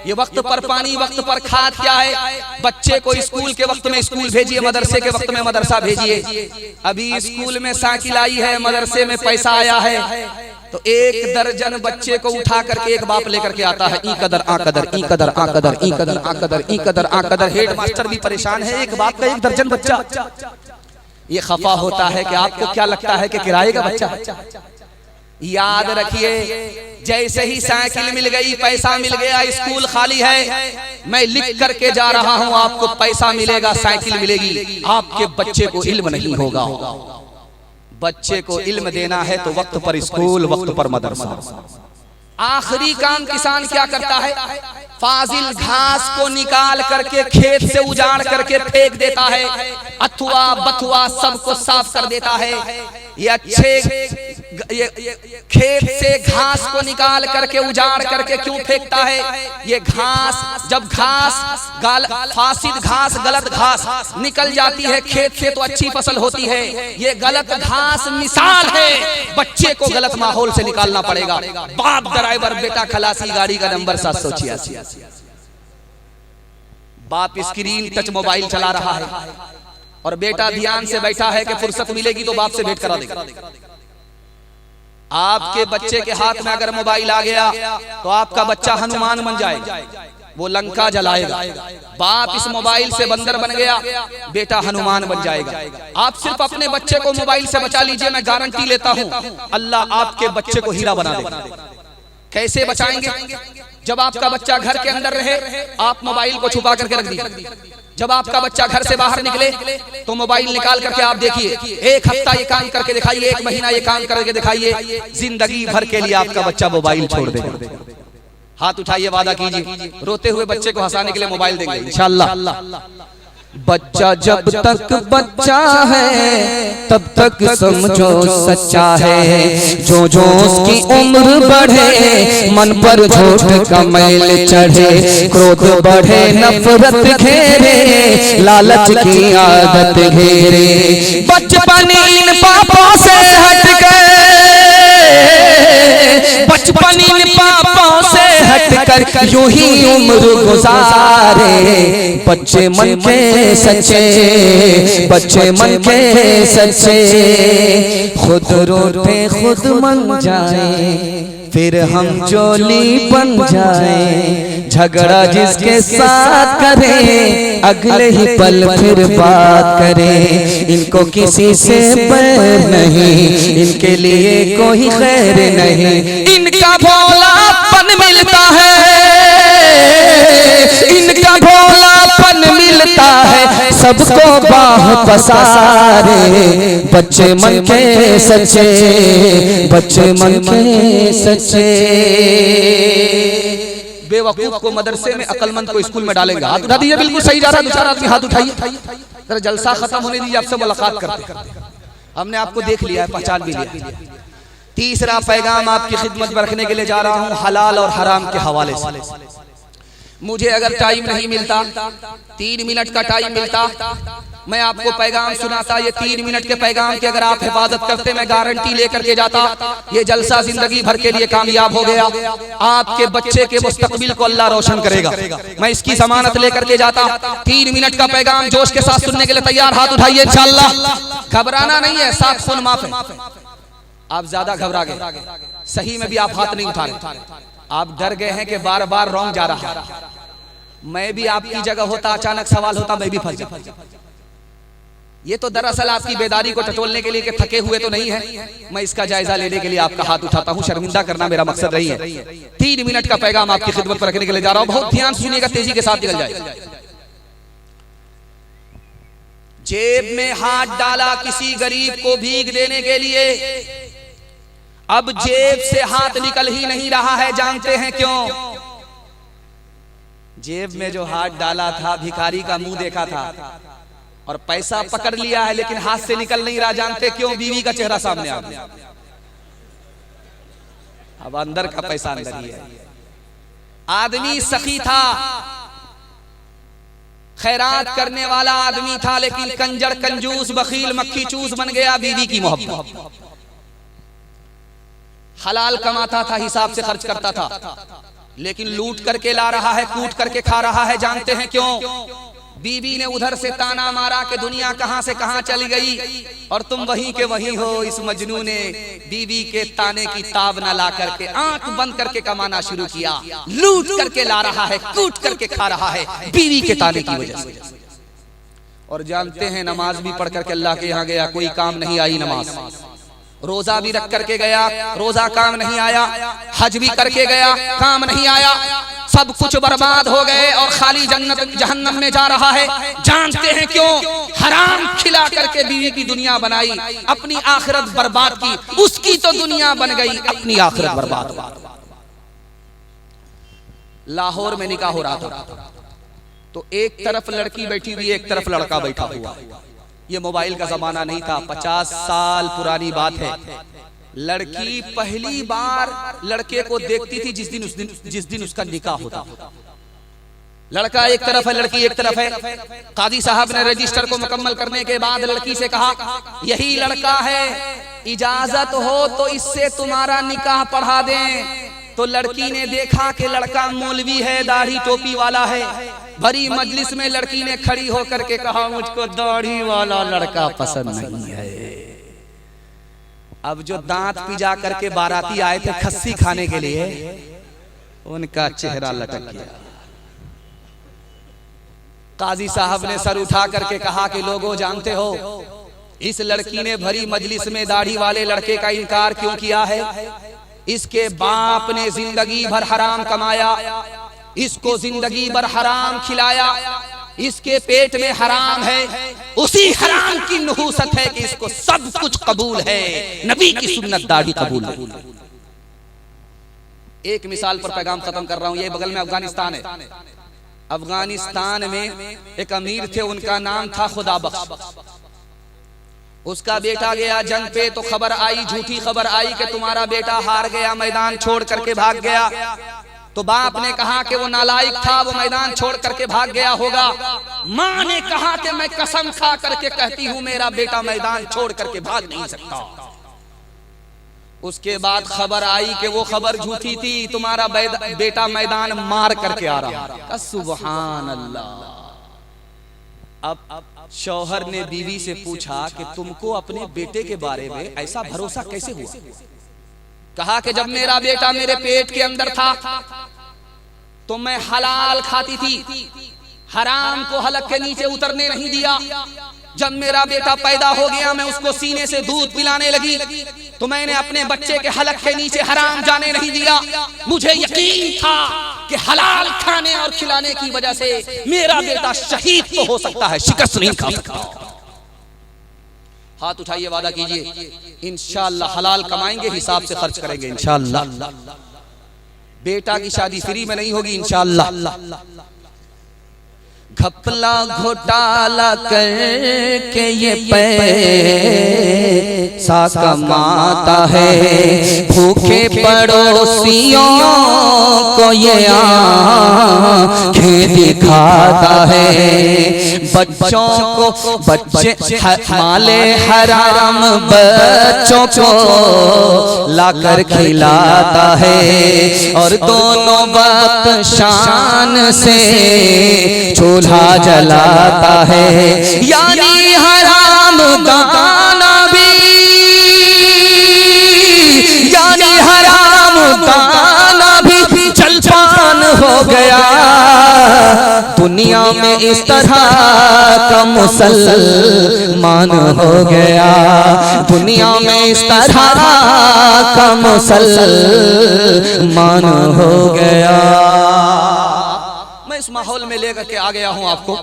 D: ये वक्त पर पानी, वक्त पर खाद क्या है? बच्चे को स्कूल के वक्त में स्कूल भेजिए, मदरसे के वक्त में मदरसा भेजिए। अभी स्कूल में साइकिल आई है, मदरसे में पैसा आया है, तो 1 दर्जन बच्चे को उठा करके एक बाप लेकर के आता है। ई कदर आ कदर, ई कदर आ कदर, ई कदर आ कदर, ई कदर आ कदर। हेड मास्टर भी परेशान है, एक बाप का 1 दर्जन बच्चा। ये खफा होता है कि आपको क्या लगता है कि किराए का बच्चा। याद रखिए, जैसे ही साइकिल मिल गई, पैसा मिल गया, स्कूल खाली है, मैं लिख करके जा रहा हूं, आपको पैसा मिलेगा, साइकिल मिलेगी, आपके बच्चे को इल्म नहीं होगा। बच्चे को इल्म देना है तो वक्त पर स्कूल, वक्त पर मदरसा। आखिरी काम किसान क्या करता है? फाजिल घास को निकाल करके खेत से उजाड़ करके फेंक देता है, अथवा बथुआ सबको साफ कर देता है। ये अच्छे खेत से घास को निकाल करके उजाड़ करके क्यों फेंकता है? ये घास, जब फासिद घास, गलत घास निकल जाती है खेत से तो अच्छी फसल होती है। ये गलत घास मिसाल है, बच्चे को गलत माहौल से निकालना पड़ेगा। बाप ड्राइवर, बेटा खलासी, गाड़ी का नंबर 786। बाप स्क्रीन टच मोबाइल चला रहा है और बेटा ध्यान से बैठा है कि फुर्सत मिलेगी तो बाप से भेंट करा देगा। आपके बच्चे के हाथ में अगर मोबाइल आ गया तो आपका बच्चा हनुमान बन जाएगा, वो लंका जलाएगा। बाप इस मोबाइल से बंदर बन गया, बेटा हनुमान बन जाएगा। आप सिर्फ अपने बच्चे को मोबाइल से बचा लीजिए, मैं गारंटी लेता हूं अल्लाह आपके बच्चे को हीरा बना देगा। कैसे बचाएंगे? जब आपका बच्चा घर के अंदर रहे, आप मोबाइल को छुपा करके रख दीजिए। जब आपका बच्चा घर से बाहर निकले तो मोबाइल निकाल करके आप देखिए, एक हफ्ता ये काम करके दिखाइए, एक महीना ये काम करके दिखाइए, जिंदगी भर के लिए आपका बच्चा मोबाइल छोड़ देगा। हाथ उठाइए, वादा कीजिए, रोते हुए बच्चे को हंसाने के लिए मोबाइल देंगे इंशाअल्लाह।
C: बच्चा जब तक बच्चा है तब तक समझो सच्चा है, जो जो उसकी उम्र बढ़े मन पर झूठ का मैल चढ़े, क्रोध बढ़े नफरत घेरे, लालच की आदत घेरे। बचपन इन पापों से हट गए, बचपन इन पापों से हटकर यूं ही उम्र गुजारे। बच्चे मन के सच्चे, बच्चे मन के सच्चे, खुद रोते खुद मन जाए, फिर हम जोली बन जाए। झगड़ा जिसके साथ करे अगले ही पल फिर बात करे। इनको किसी से बैर नहीं, इनके लिए कोई खैर नहीं। इनका भोलापन मिलता है, इनका भोलापन मिलता है सबको बाह पसारे। बच्चे मन के सच्चे, बच्चे मन के सच्चे।
D: बेवकूफ को मदरसे में, अकलमंद को स्कूल में डालेंगे। हाथ उठा दीजिए, बिल्कुल सही जा रहा है, दो चार आदमी हाथ उठाइए। जरा जलसा खत्म होने दीजिए, आपसे मुलाकात करते हैं। हमने आपको देख लिया है, पहचान भी लिया। तीसरा पैगाम आपकी खिदमत में रखने के लिए जा रहा हूं, हलाल और हराम के हवाले से। मुझे अगर टाइम नहीं मिलता, 3 मिनट का टाइम मिलता, मैं आपको पैगाम सुनाता। ये 3 मिनट के पैगाम की अगर आप हिफाजत करते, मैं गारंटी लेकर के जाता, ये जलसा जिंदगी भर के लिए कामयाब हो गया। आपके बच्चे के मुस्तकबिल को अल्लाह रोशन करेगा, मैं इसकी जमानत लेकर के जाता। 3 मिनट का पैगाम जोश के साथ सुनने के लिए तैयार? हाथ उठाइए इंशाअल्लाह। घबराना नहीं है, 7 खून माफ है। आप ज्यादा घबरा गए, सही में भी आप हाथ नहीं उठा रहे, आप डर गए हैं कि बार बार रॉन्ग जा रहा है। मैं भी आपकी जगह होता, अचानक सवाल होता, मैं भी फंस जाता। ये तो दरअसल आपकी बेदारी को टटोलने के लिए कि थके हुए तो नहीं है, मैं इसका जायजा लेने के लिए आपका हाथ उठाता हूं। शर्मिंदा करना मेरा मकसद नहीं है। 3 मिनट का पैगाम आपकी खिदमत पर रखने के लिए जा रहा हूं, बहुत ध्यान सुनिएगा, तेजी के साथ निकल जाए। जेब में हाथ डाला किसी गरीब को भीख देने के लिए, अब जेब से हाथ निकल ही नहीं रहा है, जानते हैं क्यों? जेब में जो हाथ डाला था, भिखारी का मुंह देखा था और पैसा पकड़ लिया है, लेकिन हाथ से निकल नहीं रहा, जानते क्यों? बीवी का चेहरा सामने आ गया। अब अंदर का पैसा अंदर ही है। आदमी सखी था, खैरात करने वाला आदमी था, लेकिन कंजर, कंजूस, बखील, मक्खी चूस बन गया बीवी की मोहब्बत। हलाल कमाता था, हिसाब से खर्च करता था, लेकिन लूट करके ला रहा है, कूट करके खा रहा है, जानते हैं क्यों? बीवी ने उधर से ताना मारा कि दुनिया कहां से कहां चली गई और तुम वहीं के वहीं हो। इस मजनू ने बीवी के ताने की ताब न ला करके आंख बंद करके कमाना शुरू किया, लूट करके ला रहा है, कूट करके खा रहा है, बीवी के ताने की वजह से। और जानते हैं नमाज भी पढ़ करके अल्लाह के यहाँ गया, कोई काम नहीं आई नमाज। रोजा भी रख करके गया, रोजा काम नहीं आया। हज भी करके गया, काम नहीं आया। सब कुछ बर्बाद हो गए और खाली जन्नत जहन्नम में जा रहा है। जानते हैं क्यों? हराम खिला करके बीवी की दुनिया बनाई, अपनी आखिरत बर्बाद की। उसकी तो दुनिया बन गई, अपनी आखिरत बर्बाद। लाहौर में निकाह हो रहा था, तो एक तरफ लड़की बैठी हुई, एक तरफ लड़का बैठा हुआ। ये मोबाइल का जमाना नहीं था, 50 साल पुरानी बात है। लड़की पहली बार लड़के को देखती थी जिस दिन उसका निकाह होता। लड़का एक तरफ है, लड़की एक तरफ है। काजी साहब ने रजिस्टर को मुकम्मल करने के बाद लड़की से कहा, यही लड़का है, इजाजत हो तो इससे तुम्हारा निकाह पढ़ा दें। तो लड़की ने देखा कि लड़का मौलवी है, दाढ़ी टोपी वाला है। भरी मजलिस में लड़की ने खड़ी होकर के कहा, मुझको दाढ़ी वाला लड़का पसंद नहीं है। अब जो दांत पिजा करके बाराती आए थे खस्सी खाने के लिए, उनका चेहरा लटक गया। काजी साहब ने सर उठा करके कहा कि लोगों जानते हो, इस लड़की ने भरी मजलिस में दाढ़ी वाले लड़के का इनकार क्यों किया है? इसके बाप ने जिंदगी भर हराम कमाया, इसको जिंदगी भर हराम खिलाया, इसके पेट में हराम है, उसी हराम की नहूसत है कि इसको सब कुछ कबूल है, नबी की सुन्नत दाढ़ी कबूल है। एक मिसाल पर पैगाम खत्म कर रहा हूं। ये बगल में अफगानिस्तान है। अफगानिस्तान में एक अमीर थे, उनका नाम था खुदा बख्श। उसका बेटा गया जंग पे तो खबर आई, झूठी खबर आई कि तुम्हारा बेटा हार गया, मैदान छोड़ करके भाग गया। तो बाप ने कहा कि वो नालायक था, वो मैदान छोड़ करके भाग गया होगा। माँ ने कहा कि मैं कसम खा करके कहती हूँ मेरा बेटा मैदान छोड़ करके भाग नहीं सकता। उसके बाद खबर आई कि वो खबर झूठी थी, तुम्हारा बेटा मैदान मार करके आ रहा। सुभान अल्लाह। अब शौहर ने बीवी से पूछा कि तुमको अपने बेटे के बारे में ऐसा भरोसा कैसे हुआ? कहा कि जब मेरा बेटा मेरे पेट के अंदर था तो मैं हलाल खाती थी, हराम को हलक के नीचे उतरने नहीं दिया। जब मेरा बेटा पैदा हो गया मैं उसको सीने से दूध पिलाने लगी तो मैंने अपने बच्चे के हलक के नीचे हराम जाने नहीं दिया। मुझे यकीन था कि हलाल खाने और खिलाने की वजह से मेरा बेटा शहीद तो हो सकता है, शिकस्त नहीं खा सकता। हाथ उठाइए, वादा कीजिए इंशाअल्लाह हलाल कमाएंगे, हिसाब से खर्च करेंगे इंशाअल्लाह। बेटा की शादी फ्री में नहीं होगी इंशाअल्लाह।
C: घपला घोटाला करके ये पैसा कमाता है, भूखे पड़ोसियों को ये आँखें दिखाता है, बच्चों को बच्चे माले हराम बच्चों को लाकर खिलाता है, और दोनों वक्त शान से चूल्हा जलाता है। यानी हराम गाना भी, यानी हराम गाना भी जलपान हो गया। दुनिया में इस तरह का मुसलमान हो गया, दुनिया में इस तरह का मुसलमान हो गया।
D: इस माहौल में लेकर के आ गया हूं आपको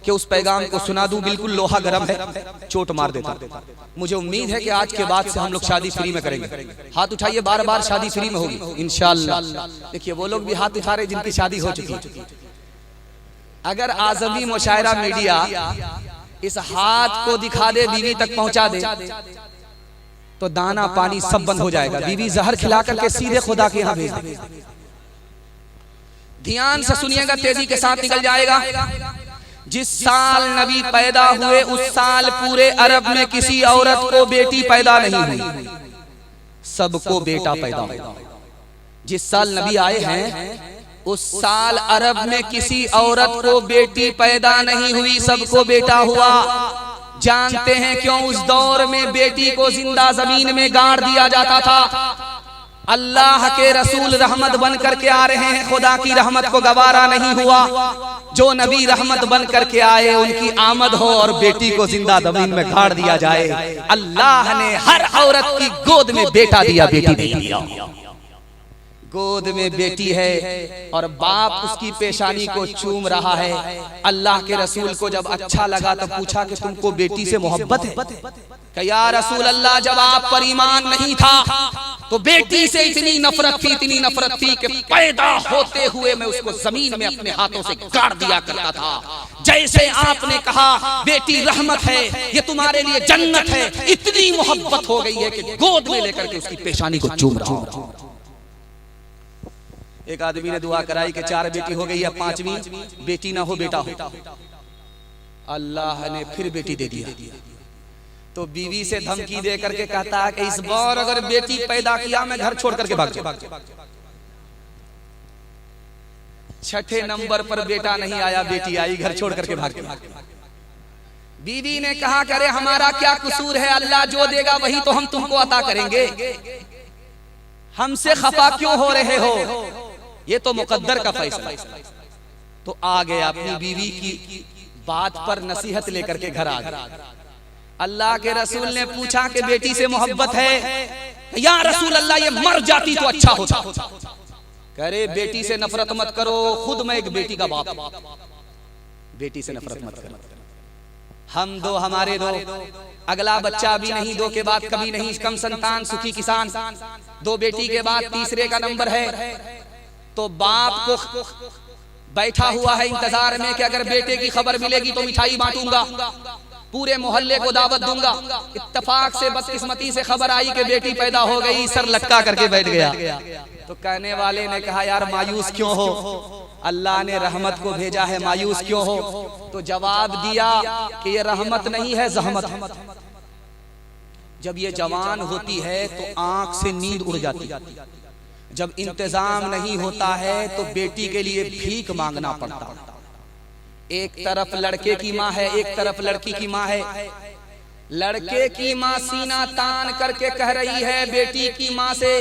D: कि उस पैगाम को सुना दूं। बिल्कुल लोहा गर्म है, चोट मार देता। मुझे उम्मीद है कि आज के बाद से हम लोग शादी फ्री में करेंगे। हाथ उठाइए, बार बार शादी फ्री में होगी इंशाअल्लाह। देखिए वो लोग भी हाथ उठा रहे जिनकी शादी हो चुकी है। अगर आज़मी मुशायरा मीडिया इस हाथ को दिखा दे, बीवी तक पहुंचा दे, तो दाना पानी सब बंद हो जाएगा। बीवी जहर खिला करके सीधे खुदा के यहाँ भेज दे। ध्यान से सुनिएगा, तेजी के साथ निकल जाएगा। जिस साल नबी पैदा हुए उस साल पूरे अरब में किसी औरत को बेटी पैदा नहीं हुई, सबको बेटा पैदा हुआ। जिस साल नबी आए हैं उस साल अरब में किसी औरत को बेटी पैदा नहीं हुई, सबको बेटा हुआ। जानते हैं क्यों? उस दौर में बेटी को जिंदा जमीन में गाड़ दिया जाता था। अल्लाह के रसूल रहमत बन करके आ रहे हैं, खुदा की रहमत को गवारा नहीं हुआ। जो नबी रहमत बन करके आए उनकी आमद हो और बेटी को जिंदा जमीन में गाड़ दिया जाए। अल्लाह ने हर औरत की गोद में बेटा दिया, बेटी नहीं दिया। गोद में बेटी है और बाप उसकी पेशानी को चूम रहा है। अल्लाह के रसूल को जब अच्छा लगा तो पूछा कि तुमको बेटी से मोहब्बत है? कि या रसूल अल्लाह, जब आप पर ईमान नहीं था तो बेटी से इतनी नफरत थी, इतनी नफरत थी कि पैदा होते हुए मैं उसको जमीन में अपने हाथों से गाड़ दिया करता था। जैसे आपने कहा बेटी रहमत है, ये तुम्हारे लिए जन्नत है, इतनी मोहब्बत हो गई है कि गोद में लेकर के उसकी पेशानी को चूम रहा हूं। एक आदमी ने दुआ कराई कि 4 बेटी हो गई है, 5वीं बेटी ना हो बेटा हो। अल्लाह ने फिर बेटी दे दिया। तो बीवी से धमकी दे करके कहता है कि इस बार अगर बेटी पैदा किया मैं घर छोड़ करके भाग जाऊं। 6ठे नंबर पर बेटा नहीं आया, बेटी आई, घर छोड़ करके भाग गया। बीवी ने कहा कि अरे हमारा क्या कसूर है, अल्लाह जो देगा वही तो हम तुमको अता करेंगे, हमसे खफा क्यों हो रहे हो, ये तो मुकद्दर का फैसला। तो आ गया, अपनी बीवी की बात पर नसीहत लेकर के घर आ गया। अल्लाह के रसूल ने पूछा कि बेटी से मोहब्बत है? या रसूल अल्लाह, ये मर जाती तो अच्छा होता। करे बेटी से नफरत मत करो, खुद मैं एक बेटी का बाप। बेटी से नफरत मत करो। हम दो हमारे दो, अगला बच्चा भी नहीं, दो के बाद कभी नहीं, कम संतान सुखी किसान। दो बेटी के बाद तीसरे का नंबर है। तो बाप को बैठा हुआ है इंतजार में कि अगर बेटे की खबर मिलेगी तो मिठाई बांटूंगा, पूरे मोहल्ले को दावत दूंगा। इत्तेफाक से बदकिस्मती से खबर आई कि बेटी पैदा हो गई, सर लटका करके बैठ गया। तो कहने वाले ने कहा यार मायूस क्यों हो, अल्लाह ने रहमत को भेजा है, मायूस क्यों हो? तो जवाब दिया कि ये रहमत नहीं है, जहमत है। जब ये जवान होती है तो आंख से नींद उड़ जाती है। जब इंतजाम नहीं होता है तो बेटी के लिए भीख मांगना पड़ता है। एक तरफ लड़के की माँ है, एक तरफ लड़की की माँ है। लड़के की माँ सीना तान करके कह रही है बेटी की माँ से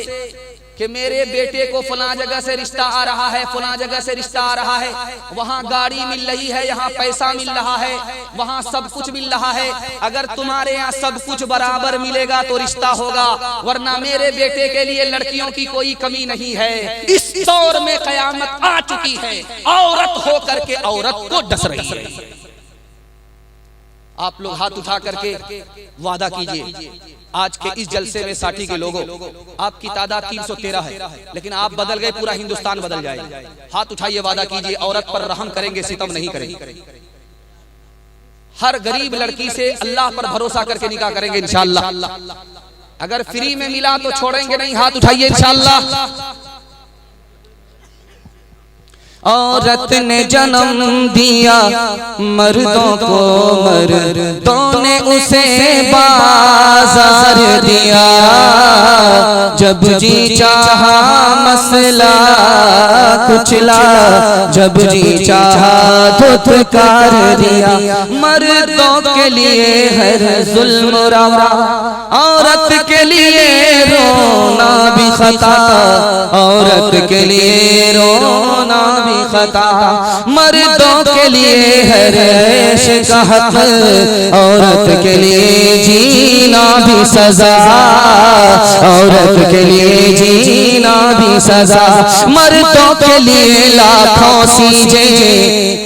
D: कि मेरे बेटे को फलां जगह से रिश्ता आ रहा है, फलां जगह से रिश्ता आ रहा है, वहाँ गाड़ी मिल रही है, यहाँ पैसा मिल रहा है, वहाँ सब कुछ मिल रहा है। अगर तुम्हारे यहाँ सब कुछ बराबर मिलेगा तो रिश्ता होगा, वरना मेरे बेटे के लिए लड़कियों की कोई कमी नहीं है। इस दौर में कयामत आ चुकी है, औरत हो करके औरत को डस रही है। आप लोग हाथ उठा करके वादा कीजिए, आज के इस जलसे में साठी के लोगों, आपकी तादाद 313 है, लेकिन आप बदल गए, पूरा हिंदुस्तान बदल जाए। हाथ उठाइए, वादा कीजिए, औरत पर रहम करेंगे, सितम नहीं करेंगे। हर गरीब लड़की से अल्लाह पर भरोसा करके निकाह करेंगे इंशाअल्लाह। अगर फ्री में मिला तो छोड़ेंगे नहीं, हाथ उठाइए इंशाअल्लाह।
C: औरत ने जन्म दिया मर्दों को, मर्दों ने उसे बाजार दिया। जब जी चाहा मसला कुचला, जब जी चाहा धुतकार दिया। मर्दों के लिए हर जुल्म रवा, औरत के लिए रोना भी खता, औरत के लिए रोना भी खता। मर्दों के लिए हर ऐश का हक, औरत के लिए जीना भी सजा, औरत के लिए जीना भी सजा। मर्दों के लिए लाखों सीजे,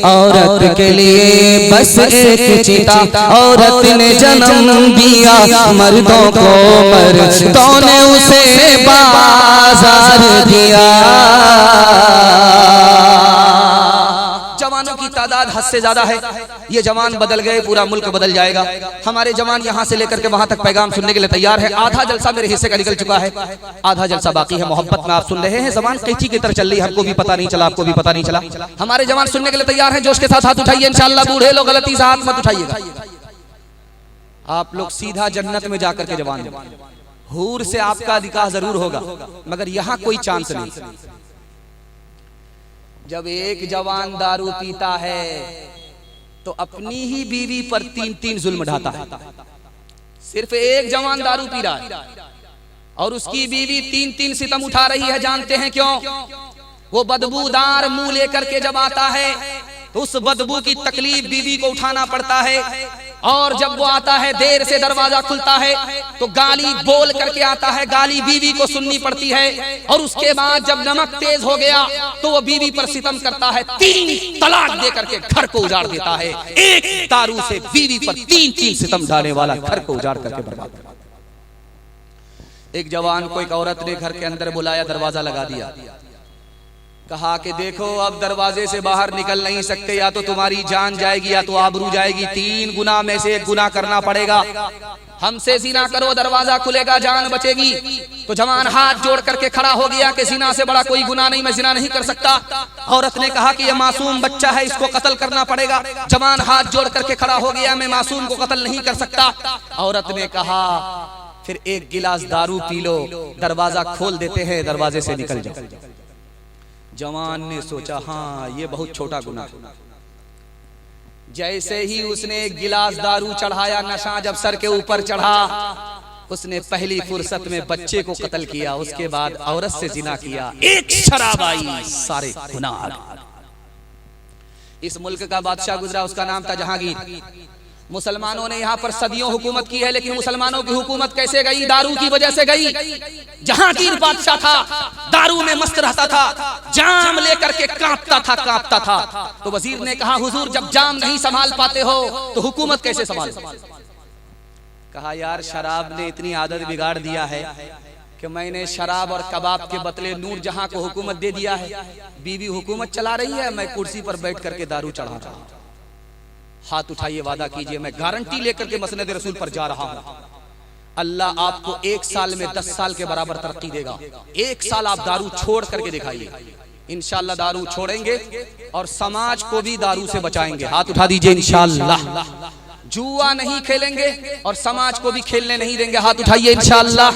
C: औरत के लिए बस एक चिता। औरत ने जन्म दिया मर्दों को, मर्दों ने उसे बाजार दिया।
D: जवानों की तादाद हद से ज्यादा है। ये जवान बदल गए, पूरा मुल्क बदल जाएगा। हमारे जवान यहाँ से लेकर के वहां तक पैगाम सुनने के लिए तैयार है। आधा जलसा मेरे हिस्से का निकल चुका है, आधा जलसा बाकी है। मोहब्बत में आप सुन रहे हैं, जवान कैची की तरह चल रही है, हमको भी पता नहीं चला, आपको भी पता नहीं चला। हमारे जवान सुनने के लिए तैयार है, जोश के साथ हाथ उठाइए इंशाअल्लाह। बूढ़े लोग गलती से हाथ मत उठाइएगा। आप लोग सीधा जन्नत में जाकर के जवान, हूर से आपका निकाह जरूर होगा, मगर यहाँ कोई चांस नहीं। जब एक जवान दारू पीता है तो अपनी ही बीवी पर 3-3 जुल्म ढाता है। सिर्फ एक जवान दारू पी रहा है और उसकी बीवी 3-3 सितम उठा रही है। जानते हैं क्यों? वो बदबूदार मुंह लेकर के जब आता है तो उस बदबू की तकलीफ बीवी को उठाना पड़ता है। और जब वो आता है, देर से दरवाजा खुलता है तो गाली बोल करके आता है, गाली बीवी को सुननी पड़ती है। और उसके बाद जब नमक तेज हो गया तो वो बीवी पर सितम करता है, 3 तलाक दे करके घर को उजाड़ देता है। एक दारू से बीवी पर 3-3 सितम डालने वाला घर को उजाड़ करके बर्बाद कर। एक जवान को एक औरत ने घर के अंदर बुलाया, दरवाजा लगा दिया, कहा कि देखो अब दरवाजे से बाहर निकल नहीं सकते, या तो तुम्हारी जान जाएगी या तो आबरू जाएगी। 3 गुनाह में से 1 गुनाह करना पड़ेगा। हमसे जिना करो, दरवाजा खुलेगा, जान बचेगी। तो जवान हाथ जोड़ करके खड़ा हो गया कि जिना से बड़ा कोई गुनाह नहीं, मैं जिना नहीं कर सकता। औरत ने कहा कि ये मासूम बच्चा है, इसको कत्ल करना पड़ेगा। जवान हाथ जोड़ करके खड़ा हो गया, मैं मासूम को कत्ल नहीं कर सकता। औरत ने कहा फिर 1 गिलास दारू पी लो, दरवाजा खोल देते हैं, दरवाजे से निकल जाओ। जवान ने सोचा हाँ ये बहुत छोटा गुनाह। जैसे ही उसने 1 गिलास दारू चढ़ाया, नशा जब सर के ऊपर चढ़ा, उसने पहली फुर्सत में बच्चे को कत्ल किया। उसके बाद औरत से जिना किया, 1 शराब आई, सारे गुनाह। इस मुल्क का बादशाह गुजरा, उसका नाम था जहांगीर। मुसलमानों ने यहाँ पर सदियों हुकूमत की है, लेकिन मुसलमानों की हुकूमत कैसे गई? दारू की वजह से गई। जहांगीर बादशाह था, दारू में मस्त रहता था। जाम लेकर के कांपता था। तो वजीर ने कहा हुजूर जब जाम नहीं संभाल पाते हो तो हुकूमत कैसे संभाल? कहा यार शराब ने इतनी आदत बिगाड़ दिया है कि मैंने शराब और कबाब के बदले नूर जहां को हुकूमत दे दिया है। बीवी हुकूमत चला रही है, मैं कुर्सी पर बैठ करके दारू चढ़ा रहा हूं। हाथ उठाइए, वादा कीजिए, मैं गारंटी लेकर के मसनद रसूल पर जा रहा हूं। अल्लाह आपको 1 साल में 10 साल के बराबर तरक्की देगा। 1 साल आप दारू छोड़ करके दिखाइए, इंशाअल्लाह दारू छोड़ेंगे और समाज को भी दारू से बचाएंगे। हाथ उठा दीजिए इंशाअल्लाह। जुआ नहीं खेलेंगे और समाज को भी खेलने नहीं देंगे। हाथ उठाइए इंशाअल्लाह।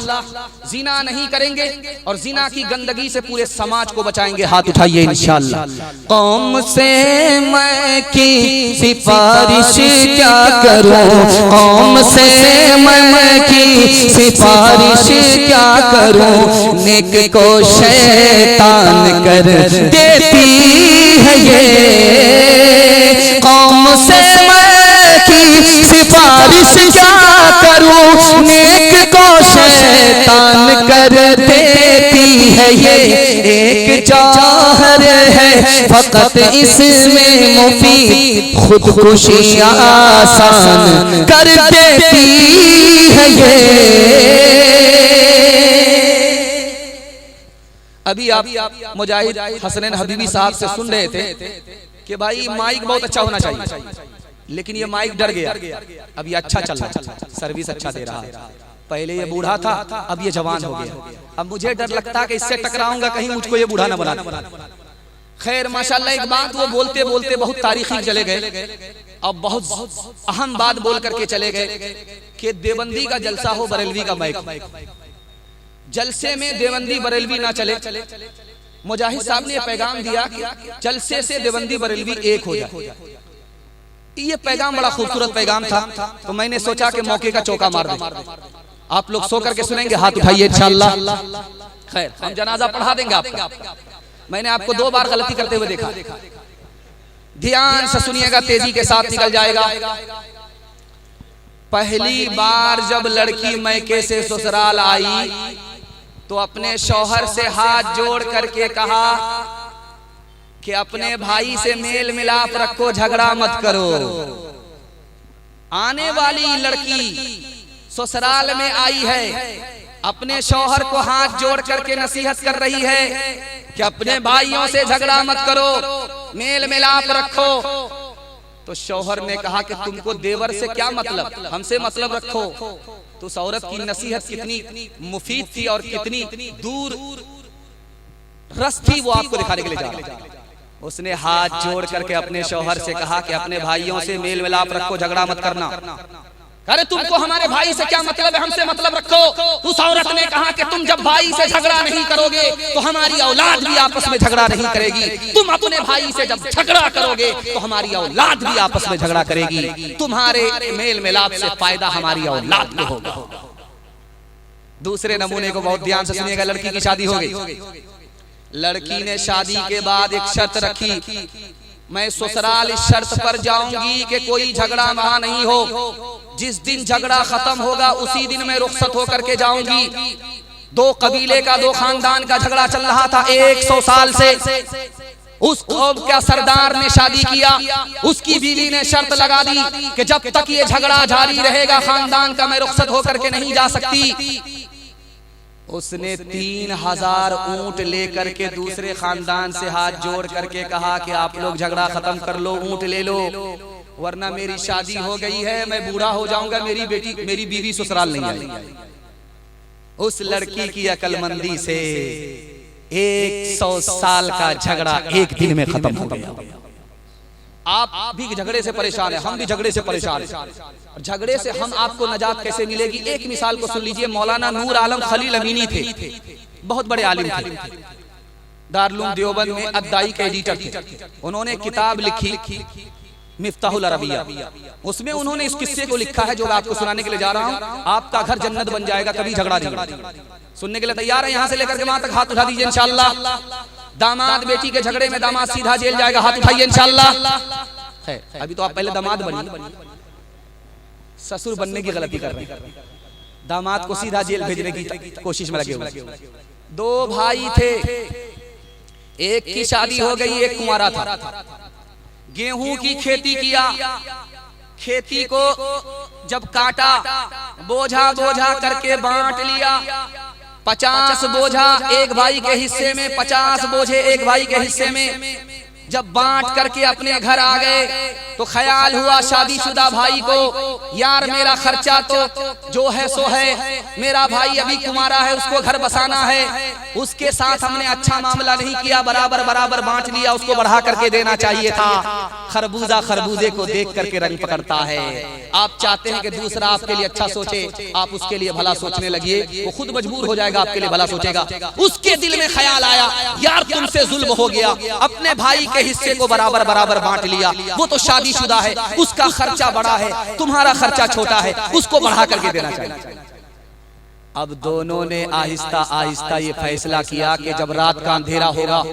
D: जिना नहीं करेंगे और जिना की गंदगी से पूरे समाज को बचाएंगे। हाथ उठाइए इंशाअल्लाह।
C: कौम से मैं की सिफारिश क्या करूं, कौम से मैं की सिफारिश क्या करूं, नेक को शैतान कर देती है ये। कौम से की सिफारिश क्या करूं, नेक को शैतान कर देती है ये। एक जौहर है फकत इसमें मुफीद, खुदकुशी आसान कर देती है ये।
D: अभी आप मुजाहिद हसनैन हबीबी साहब से सुन रहे थे कि भाई माइक बहुत अच्छा होना चाहिए, लेकिन ये माइक डर गया। अब ये अच्छा चल रहा है, सर्विस अच्छा दे रहा है। पहले ये बूढ़ा था, अब ये जवान हो गया। अब मुझे डर लगता है कि इससे टकराऊंगा, कहीं मुझको ये बूढ़ा ना बना दे। खैर माशाल्लाह, एक बात वो बोलते बोलते बहुत तारीखी चले गए। अब बहुत अहम बात बोल करके चले गए कि देवबंदी का जलसा हो, बरेलवी का माइक। जलसे में देवबंदी बरेलवी ना चले। मुजाहिद साहब ने पैगाम दिया कि जलसे से देवबंदी बरेलवी एक हो जाए। ये पैगाम बड़ा खूबसूरत पैगाम था, तो मैंने सोचा कि मौके का चौका मार दे। आप लोग सो करके सुनेंगे। हाथ उठाइए इंशाअल्लाह। खैर हम जनाजा पढ़ा देंगे आपका। मैंने आपको 2 बार गलती करते हुए देखा, ध्यान से सुनिएगा, तेजी के साथ निकल जाएगा। पहली बार जब लड़की मैके से ससुराल आई तो अपने शौहर से हाथ जोड़ करके कहा कि अपने भाई से मेल मिलाप रखो, झगड़ा मत करो। आने वाली लड़की ससुराल में आई है, अपने शौहर को हाथ जोड़ करके नसीहत कर रही है कि अपने भाइयों से झगड़ा मत करो, मेल मिलाप रखो। तो शौहर ने कहा कि तुमको देवर से क्या मतलब, हमसे मतलब रखो। तो उस औरत की नसीहत कितनी मुफीद थी और कितनी दूर रस थी, वो आपको दिखाने के लिए जा रहा है। उसने हाथ जोड़ करके अपने शौहर से कहा कि अपने भाइयों से मेल मिलाप रखो, झगड़ा मत करना। अरे तुमको हमारे भाई से क्या मतलब है, हमसे मतलब रखो। उस औरत ने कहा कि तुम जब भाई से झगड़ा नहीं करोगे तो हमारी औलाद भी आपस में झगड़ा नहीं करेगी। तुम अपने भाई से जब झगड़ा करोगे तो हमारी औलाद भी आपस में झगड़ा करेगी। तुम्हारे मेल मिलाप से फायदा हमारी औलाद को होगा। दूसरे नमूने को बहुत ध्यान से सुनिएगा। लड़की की शादी हो गई। लड़की ने शादी के बाद एक शर्त रखी, मैं ससुराल इस शर्त पर जाऊंगी कि कोई झगड़ा वहां नहीं हो। जिस दिन झगड़ा खत्म होगा उसी दिन मैं रुखसत होकर के जाऊंगी। 2 कबीले का, 2 खानदान का झगड़ा चल रहा था 100 साल से। उस कौम का सरदार ने शादी किया, उसकी बीवी ने शर्त लगा दी कि जब तक ये झगड़ा जारी रहेगा खानदान का, मैं रुखसत होकर के नहीं जा सकती। उसने 3000 ऊंट लेकर के दूसरे खानदान से हाथ जोड़ करके कहा कि आप लोग झगड़ा खत्म कर लो, ऊंट ले लो, वरना मेरी शादी हो गई है, मैं बूढ़ा हो जाऊंगा, मेरी बीवी ससुराल नहीं आएगी। उस लड़की की अकलमंदी से 100 साल का झगड़ा एक दिन में खत्म हो गया। आप भी झगड़े से परेशान है, हम भी झगड़े से परेशान हैं। झगड़े से हम आपको नजात कैसे मिलेगी? एक मिसाल को सुन लीजिए। मौलाना नूर आलम खलील अमीनी थे, बहुत बड़े आलिम थे, दारुल देवबंद में अद्दाई के एडिटर थे। उन्होंने किताब लिखी मिफ्ताहुल अरबिया। उसमें उन्होंने इस किस्से को लिखा है जो मैं आपको सुनाने के लिए जा रहा हूँ। आपका घर जन्नत बन जाएगा, कभी झगड़ा नहीं। सुनने के लिए तैयार है? यहाँ से लेकर के वहां तक हाथ उठा दीजिए इंशाअल्लाह। दामाद बेटी के झगड़े में दामाद सीधा जेल जाएगा, हाथ उठाइए इंशाअल्लाह। अभी तो आप पहले दामाद बनिए, ससुर बनने की गलती कर रहे हैं। दामाद को सीधा जेल भेजने की कोशिश में लगे हुए। 2 भाई थे, एक की शादी हो गई, एक कुंवारा था। गेहूं की खेती किया, खेती को जब काटा बोझा बोझा करके बांट लिया। 50 बोझा एक भाई के हिस्से में, 50 बोझे एक भाई के हिस्से में। जब बांट करके अपने घर आ गए तो ख्याल हुआ शादीशुदा भाई को, यार मेरा खर्चा तो जो है सो है, मेरा भाई अभी कुंवारा है, उसको घर बसाना है, उसके साथ हमने अच्छा मामला नहीं किया, बराबर बराबर बांट लिया, उसको बढ़ा करके देना चाहिए था। खरबूजा खरबूजे को देख करके रंग पकड़ता है। आप चाहते हैं कि दूसरा आपके लिए अच्छा सोचे, आप उसके लिए भला सोचने लगिए, वो खुद मजबूर हो जाएगा, आपके लिए भला सोचेगा। उसके दिल में ख्याल आया, यार तुमसे जुल्म हो गया, अपने भाई के हिस्से को बराबर बराबर बांट लिया, वो तो शादीशुदा है, उसका खर्चा बड़ा है, तुम्हारा खर्चा छोटा है, उसको बढ़ा करके देना चाहिए। अब दोनों ने आहिस्ता आहिस्ता ये फैसला किया कि जब रात का अंधेरा होगा,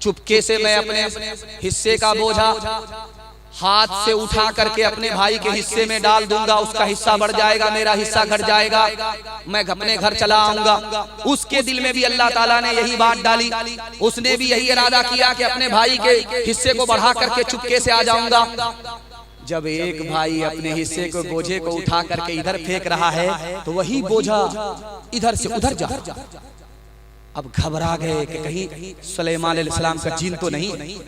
D: चुपके से मैं अपने हिस्से का बोझा हाथ से उठा करके अपने भाई के हिस्से में डाल दूंगा, उसका हिस्सा बढ़ जाएगा, मेरा हिस्सा घट जाएगा, मैं अपने घर चला आऊंगा। उसके दिल में भी अल्लाह ताला ने यही बात डाली, उसने भी यही इरादा किया कि अपने भाई के हिस्से को बढ़ा करके चुपके से आ जाऊंगा। जब एक भाई अपने हिस्से को बोझे को उठा करके इधर फेंक रहा है तो वही बोझा इधर से उधर जा। अब घबरा गए कि कहीं सुलेमान अलैहिस्सलाम का जीन तो नहीं।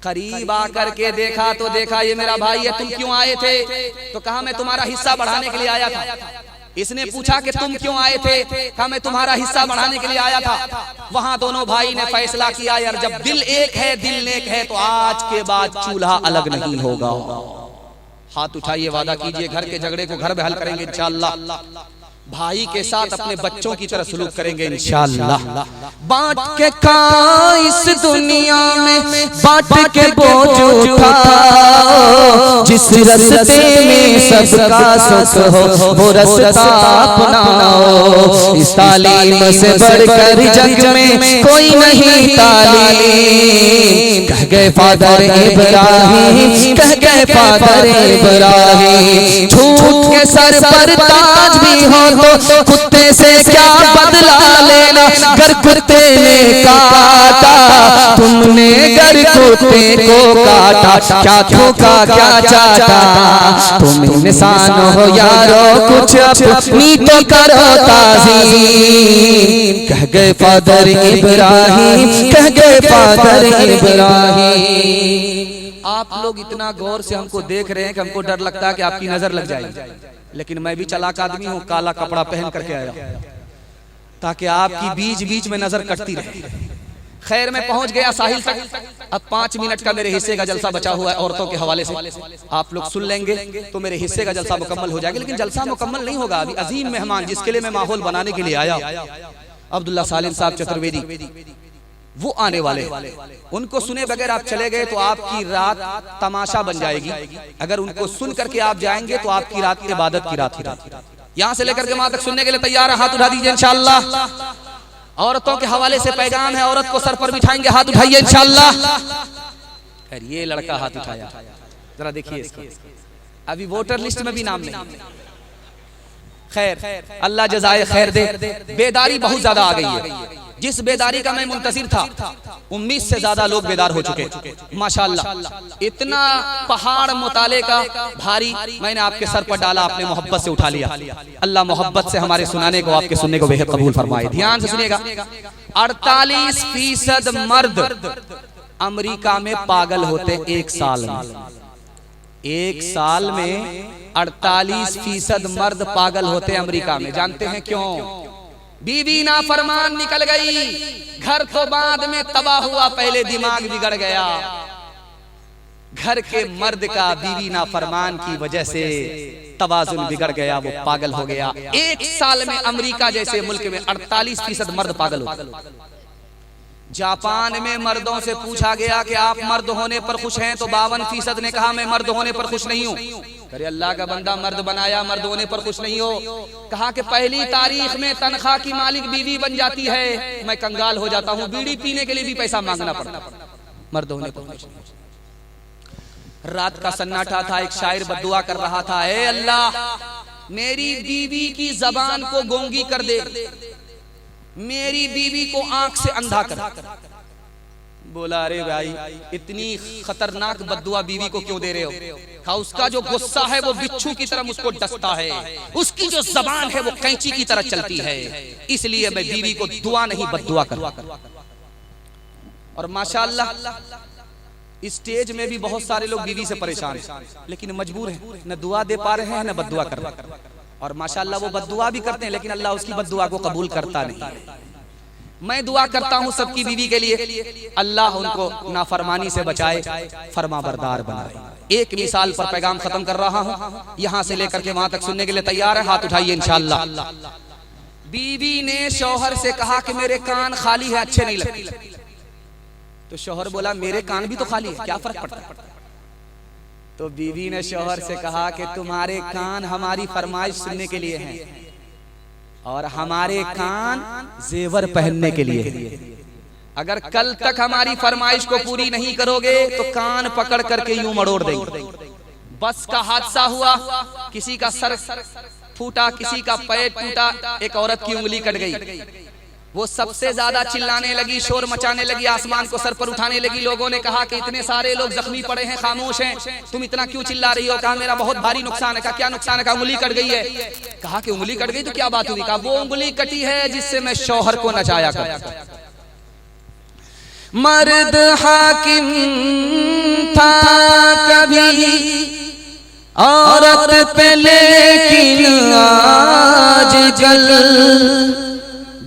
D: करीब आकर के देखा तो देखा ये मेरा भाई है, तुम क्यों आए थे? तो कहा मैं तुम्हारा हिस्सा बढ़ाने के लिए आया था। इसने पूछा कि तुम क्यों आए थे? कहा मैं तुम्हारा हिस्सा बढ़ाने के लिए आया था। वहां दोनों भाई ने फैसला किया, यार जब दिल एक है, दिल नेक है, तो आज के बाद चूल्हा अलग नहीं होगा। हाथ उठाइए, वादा कीजिए, घर के झगड़े को घर में हल करेंगे इंशाअल्लाह। भाई के साथ अपने बच्चों की तरह सलूक करेंगे इंशाअल्लाह।
C: बांट के खा इस दुनिया में, बांट के बोझ उठाओ, जिस रस्ते में सबका सुख हो वो रास्ता अपनाओ। इस तालीम से बढ़कर जग में कोई नहीं तालीम। कह गए फादर इब्राहिम, कह गए फादर इब्राहिम, झूठ के सर पर ताज भी हो तो कुत्ते से क्या बदला लेना। गर कुत्ते ने काटा तुमने, गर कुत्ते को काटा, क्या ठोका क्या चाटा। तुम इंसान हो यारो, कुछ अपनी तो करो ताज़ीम। कह गए फादर इब्राहिम, कह गए फादर इब्राहिम।
D: आप लोग इतना गौर से हमको देख रहे हैं कि हमको डर लगता है कि आपकी नजर लग जाएगी, लेकिन मैं भी चालाक आदमी हूँ, काला कपड़ा पहन करके आया ताकि आपकी बीच बीच में नजर कटती रहे। खैर मैं पहुंच गया साहिल तक। अब 5 मिनट का मेरे हिस्से का जलसा बचा हुआ है औरतों के हवाले से, आप लोग सुन लेंगे तो मेरे हिस्से का जलसा मुकम्मल हो जाएगा। लेकिन जलसा मुकम्मल नहीं होगा, अभी अजीम मेहमान जिसके लिए मैं माहौल बनाने के लिए आया, अब्दुल्ला सालिम साहब चतुर्वेदी, वो आने वाले। उनको सुने बगैर आप चले गए तो आपकी रात तमाशा बन जाएगी। अगर उनको सुन करके आप जाएंगे तो आपकी रात इबादत की रात होगी। यहाँ से लेकर के वहां तक सुनने के लिए तैयार है? हाथ उठा दीजिए इंशाअल्लाह। औरतों के हवाले से पैगाम है, औरत को सर पर बिठाएंगे, हाथ उठाइए इंशाअल्लाह। ये लड़का हाथ उठाया, जरा देखिए इसको, अभी वोटर लिस्ट में भी नाम नहीं। खैर अल्लाह जज़ाए खैर दे। बेदारी बहुत ज्यादा आ गई है। जिस बेदारी का मैं मुंतज़िर था, 19 से ज्यादा लोग बेदार हो चुके माशाअल्लाह। इतना पहाड़ मुताले का भारी मैंने आपके सर पर डाला, आपने मोहब्बत से उठा लिया। अल्लाह मोहब्बत से हमारे सुनाने को, आपके सुनने को बेहद कबूल फरमाए। ध्यान से सुनिएगा, 48% मर्द अमेरिका में पागल होते एक साल में। एक साल में 48% मर्द पागल होते अमेरिका में। जानते हैं क्यों? बीवी नाफरमान निकल गई, घर तो बाद में तबाह हुआ, पहले दिमाग बिगड़ गया। घर के मर्द का बीवी नाफरमान की वजह से तवाजुन बिगड़ गया, वो पागल हो गया। एक साल में अमेरिका जैसे मुल्क में 48% मर्द पागल हो गए। जापान में मर्दों से पूछा गया कि आप मर्द होने पर खुश हैं, तो 52% ने कहा मैं मर्द होने पर खुश नहीं हूँ। अरे अल्लाह का बंदा, मर्द बनाया, मर्द होने पर खुश नहीं हो? कहा कि पहली तारीख में तनख्वाह की मालिक बीवी बन जाती है, मैं कंगाल हो जाता हूँ, बीड़ी पीने के लिए भी पैसा मांगना पड़ता, मर्द होने पर खुश नहीं। रात का सन्नाटा था, एक शायर बद्दुआ कर रहा था, ए अल्लाह मेरी बीवी की जबान को गोंगी कर दे, मेरी बीवी को आंख से अंधा कर। बोला अरे भाई इतनी खतरनाक बद्दुआ बीवी को क्यों दे रहे हो? कहा उसका जो गुस्सा है वो बिच्छू की तरह मुझको डसता है, उसकी जो जबान है वो कैंची की तरह चलती है, इसलिए मैं बीवी को दुआ नहीं बद्दुआ कर। और माशाअल्लाह स्टेज में भी बहुत सारे लोग बीवी से परेशान हैं, लेकिन मजबूर हैं, न दुआ दे पा रहे हैं न बद्दुआ कर रहे हैं। और माशाअल्लाह वो बद्दुआ भी करते हैं, लेकिन अल्लाह उसकी बद्दुआ को कबूल करता नहीं। मैं दुआ करता हूं सबकी बीवी के लिए, अल्लाह उनको नाफरमानी से बचाए, फरमाबरदार बनाए। एक मिसाल पर पैगाम खत्म कर रहा हूं, यहां से लेकर के वहां तक सुनने के लिए तैयार है? हाथ उठाइए इंशाअल्लाह। बीवी ने शौहर से कहा कि मेरे कान खाली है, अच्छे नहीं लगते। तो शौहर बोला मेरे कान भी तो खाली है, क्या फर्क पड़ता है? तो बीवी ने शौहर से कहा कि तुम्हारे कान हमारी फरमाइश सुनने के लिए हैं और हमारे कान जेवर पहनने के लिए। अगर कल तक हमारी फरमाइश को पूरी नहीं करोगे तो कान पकड़ करके यूं मरोड़ देंगे। बस का हादसा हुआ, किसी का सर फूटा, किसी का पैर टूटा, एक औरत की उंगली कट गई। वो सबसे ज्यादा चिल्लाने लगी, शोर मचाने लगी, आसमान को सर पर उठाने लगी। लोगों ने कहा कि इतने सारे लोग जख्मी पड़े हैं, खामोश हैं, तुम इतना क्यों चिल्ला रही हो? कहा मेरा बहुत भारी नुकसान है। कहा क्या नुकसान है? कहा उंगली कट गई है। कहा कि उंगली कट गई तो क्या बात हुई? कहा वो उंगली कटी है जिससे मैं शौहर को नचाया करता। मर्द हाकिम था कभी औरत पे, लेकिन आजकल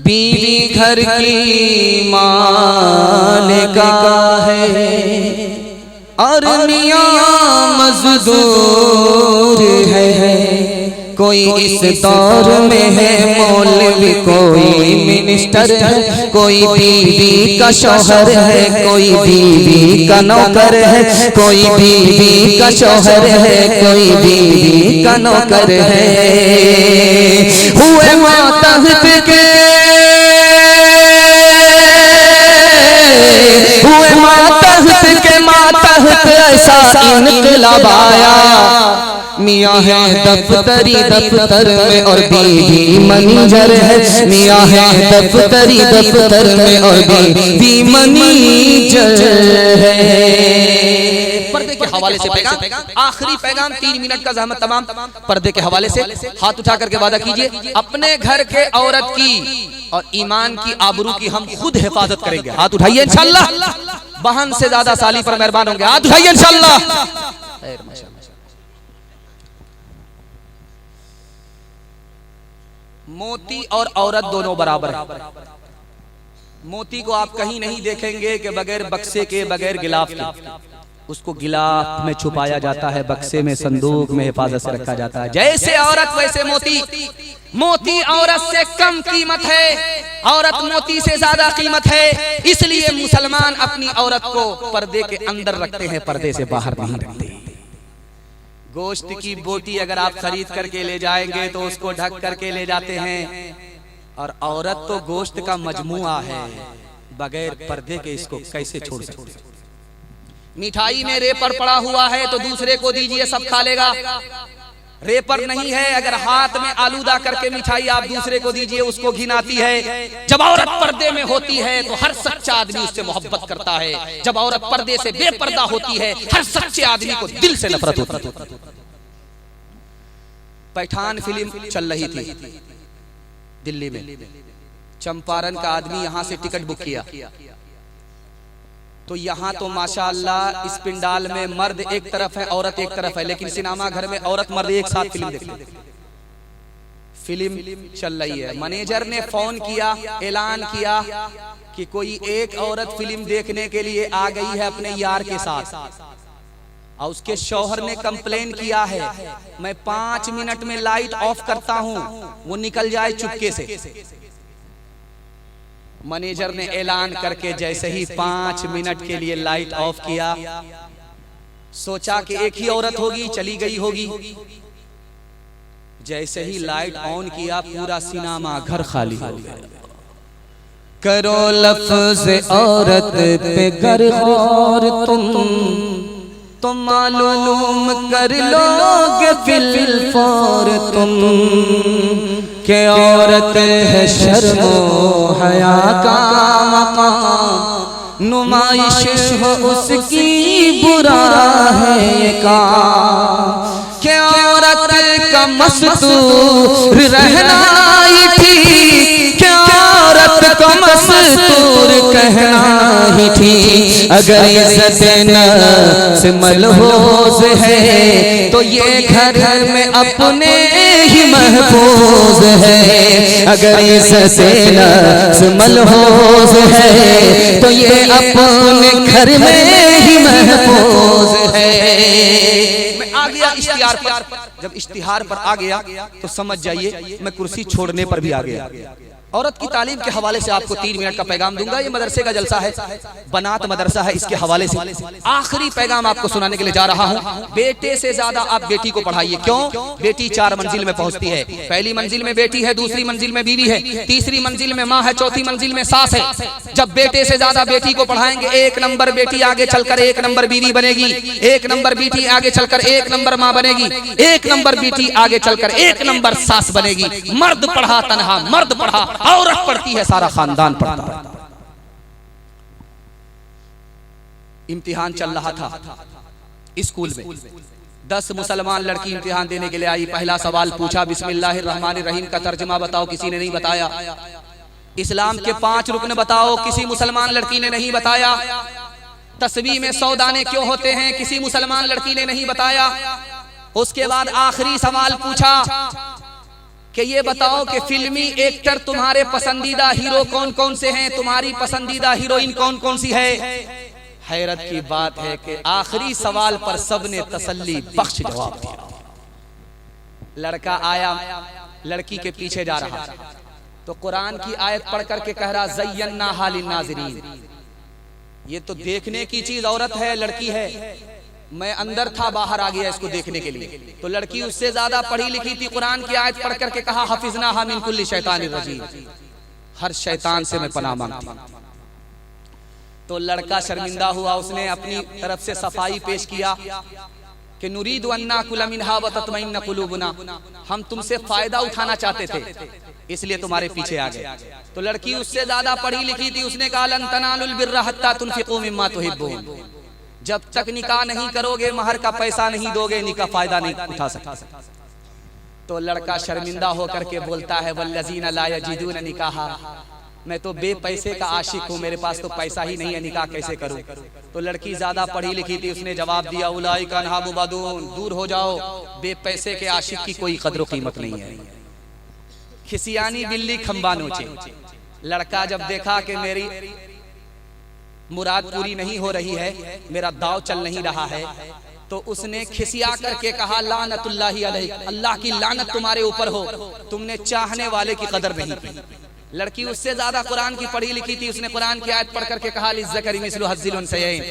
D: बीवी घर की मालिका है और मियां मजदूर है। कोई इस दौर में है मौलवी, कोई मिनिस्टर है, कोई बीवी का शौहर है, कोई बीवी का नौकर है, कोई बीवी का शौहर है, कोई बीवी का नौकर है। हुए मातहत के, हुए मातहत के मातहत ऐसा इनकलाब आया। मियाँ है दफ्तरी दफ्तर में और बीवी मैनेजर है, मियाँ है दफ्तरी दफ्तर में और बीवी मैनेजर है। पर्दे के हवाले से पैगाम, आखिरी पैगाम, 3 मिनट का ज़हमत तमाम। पर्दे के हवाले से हाथ उठा करके वादा कीजिए अपने घर के औरत की और ईमान की, आबरू की हम खुद हिफाजत करेंगे। हाथ उठाइए इंशाअल्लाह। बहन से ज्यादा साली पर मेहरबान होंगे, हाथ उठाइए इंशाअल्लाह। मोती और औरत दोनों बराबर है। मोती को आप कहीं नहीं देखेंगे कि बगैर बक्से के, बगैर गिलाफ के। उसको गिलाफ में छुपाया जाता है, बक्से में, संदूक में हिफाजत से रखा जाता है। जैसे औरत वैसे मोती। मोती औरत से कम कीमत है, औरत मोती से ज्यादा कीमत है। इसलिए मुसलमान अपनी औरत को पर्दे के अंदर रखते हैं, पर्दे से बाहर नहीं रखते। गोश्त की बोटी अगर आप खरीद करके ले जाएंगे तो उसको ढक करके ले जाते हैं, और औरत तो गोश्त का मजमुआ है, बगैर पर्दे के इसको कैसे छोड़ सकते? मिठाई में रेपर पड़ा हुआ है तो दूसरे को दीजिए, सब खा लेगा। रेपर नहीं है, अगर हाथ में आलूदा करके मिठाई आप दूसरे को दीजिए, उसको घिन आती है। जब औरत पर्दे में होती है तो हर सच्चा आदमी उससे मोहब्बत करता है। जब औरत पर्दे से बेपर्दा होती है, हर सच्चे आदमी को दिल से नफरत होती है। पठान फिल्म चल रही थी दिल्ली में, चंपारण का आदमी यहां से टिकट बुक किया तो यहाँ तो माशाअल्लाह इस पिंडाल में मर्द एक तरफ है, औरत एक तरफ है, लेकिन सिनेमा घर में औरत मर्द एक साथ फिल्म देखते हैं। फिल्म चल रही है, मैनेजर ने फोन किया, ऐलान किया कि कोई एक औरत फिल्म देखने के लिए आ गई है अपने यार के साथ, और उसके शौहर ने कंप्लेन किया है मैं 5 मिनट में लाइट ऑफ करता हूं, वो निकल जाए चुपके से। मैनेजर ने ऐलान करके जैसे ही 5 मिनट के लिए लाइट ऑफ किया, सोचा कि एक ही औरत होगी, चली गई होगी। जैसे ही लाइट ऑन किया, पूरा सिनेमा घर खाली हो गया।
C: करो लफ्ज़ औरत पे गर और तुम मालूम कर लोगे फिलफौर तुम के औरत है शर्मो हया का मकाम, नुमाइश हो उसकी बुरा है ये काम, क्या औरत का मस्तूर रहना ही ठीक, क्या औरत का मस्तूर कहना ही ठीक। अगर इज्जत नफ्स मलहूज है तो ये घर में अपने ही महफूज है। अगर इज्जत नफ्स मलहूज है तो ये अपने घर में ही महफूज है।
D: मैं आ गया इश्तिहार पर, जब इश्तिहार पर आ गया तो समझ जाइए मैं कुर्सी छोड़ने पर भी आ गया। औरत की तालीम के हवाले से आपको 3 मिनट का पैगाम दूंगा। ये मदरसे का जलसा है, बनात मदरसा है, इसके हवाले से आखिरी पैगाम आपको सुनाने के लिए जा रहा हूँ। बेटे से ज्यादा आप बेटी को पढ़ाइए। क्यों? बेटी 4 मंजिल में पहुंचती है। पहली मंजिल में बेटी है, दूसरी मंजिल में बीवी है, तीसरी मंजिल में माँ है, चौथी मंजिल में सास है। जब बेटे से ज्यादा बेटी को पढ़ाएंगे, 1 नंबर बेटी आगे चलकर 1 नंबर बीवी बनेगी, 1 नंबर बेटी आगे चलकर 1 नंबर माँ बनेगी, 1 नंबर बेटी आगे चलकर 1 नंबर सास बनेगी। मर्द पढ़ा तनहा, मर्द पढ़ा औरत पढ़ती है, सारा खानदान पढ़ता है। इम्तिहान चल रहा था स्कूल में, 10 मुसलमान लड़की इम्तिहान देने के लिए आई। पहला सवाल पूछा, बिस्मिल्लाहिर्रहमानिर्रहीम का तर्जुमा बताओ, किसी ने नहीं बताया। इस्लाम के 5 रुकन बताओ, किसी मुसलमान लड़की ने नहीं बताया। तस्बीह में 100 दाने क्यों होते हैं, किसी मुसलमान लड़की ने नहीं बताया। उसके बाद आखिरी सवाल पूछा कि ये बताओ कि फिल्मी एक्टर तुम्हारे पसंदीदा हीरो कौन कौन से हैं, तुम्हारी पसंदीदा हीरोइन कौन कौन सी है। हैरत की बात है कि आखिरी सवाल पर सबने तसल्ली बख्श जवाब दिया। लड़का आया, लड़की के पीछे जा रहा तो कुरान की आयत पढ़ करके कह रहा, ज़य्यन्ना हालिन नाज़िरीन। ये तो देखने की चीज औरत है, लड़की है। मैं अंदर था, बाहर आ गया इसको देखने के लिए। तो लड़की उससे ज्यादा पढ़ी लिखी थी, कुरान की आयत पढ़ करके कहा, हफिज़नाहा मिन कुल्ली शैतानिर रजीम, हर शैतान से मैं पनाह मांगती। तो लड़का शर्मिंदा हुआ, उसने अपनी तरफ से सफाई पेश किया कि नुरीदु अन्ना कुल मिनहा व तत्मइन्ना कुलूबुना, हम तुमसे फायदा उठाना चाहते थे इसलिए तुम्हारे पीछे आ गए। तो लड़की उससे ज्यादा पढ़ी लिखी थी, उसने कहा, लन तनालुल बिर्रा हत्ता तुनफिकू मिम्मा तुहिब्बून, जब तक निकाह नहीं करोगे, महर का पैसा नहीं दोगे, निकाह फायदा नहीं उठा सकता। तो लड़का शर्मिंदा होकर के बोलता है, वल्लज़ीना ला यजिदून निकाहा, मैं तो बेपैसे का आशिक हूँ, मेरे पास तो पैसा ही नहीं है, निकाह कैसे करूँ। तो लड़की ज्यादा पढ़ी लिखी थी, उसने जवाब दिया, उलाइका अन्हा मुबअदून, दूर हो जाओ, बेपैसे के आशिक की कोई कद्र कीमत नहीं है। खिसियानी बिल्ली खंबा नोचे। लड़का जब देखा कि मेरी मुराद पूरी नहीं हो रही है, मेरा दाव चल नहीं रहा है, तो उसने खिसिया करके कहा, लानतुल्लाहि अलैक, अल्लाह की लानत तुम्हारे ऊपर हो, तुमने चाहने वाले की कदर नहीं की। लड़की उससे ज्यादा कुरान की पढ़ी लिखी थी, उसने कुरान की आयत पढ़ करके कहा, लिज़्ज़करी मिस्लु हज़्ज़िल उन्सयैन,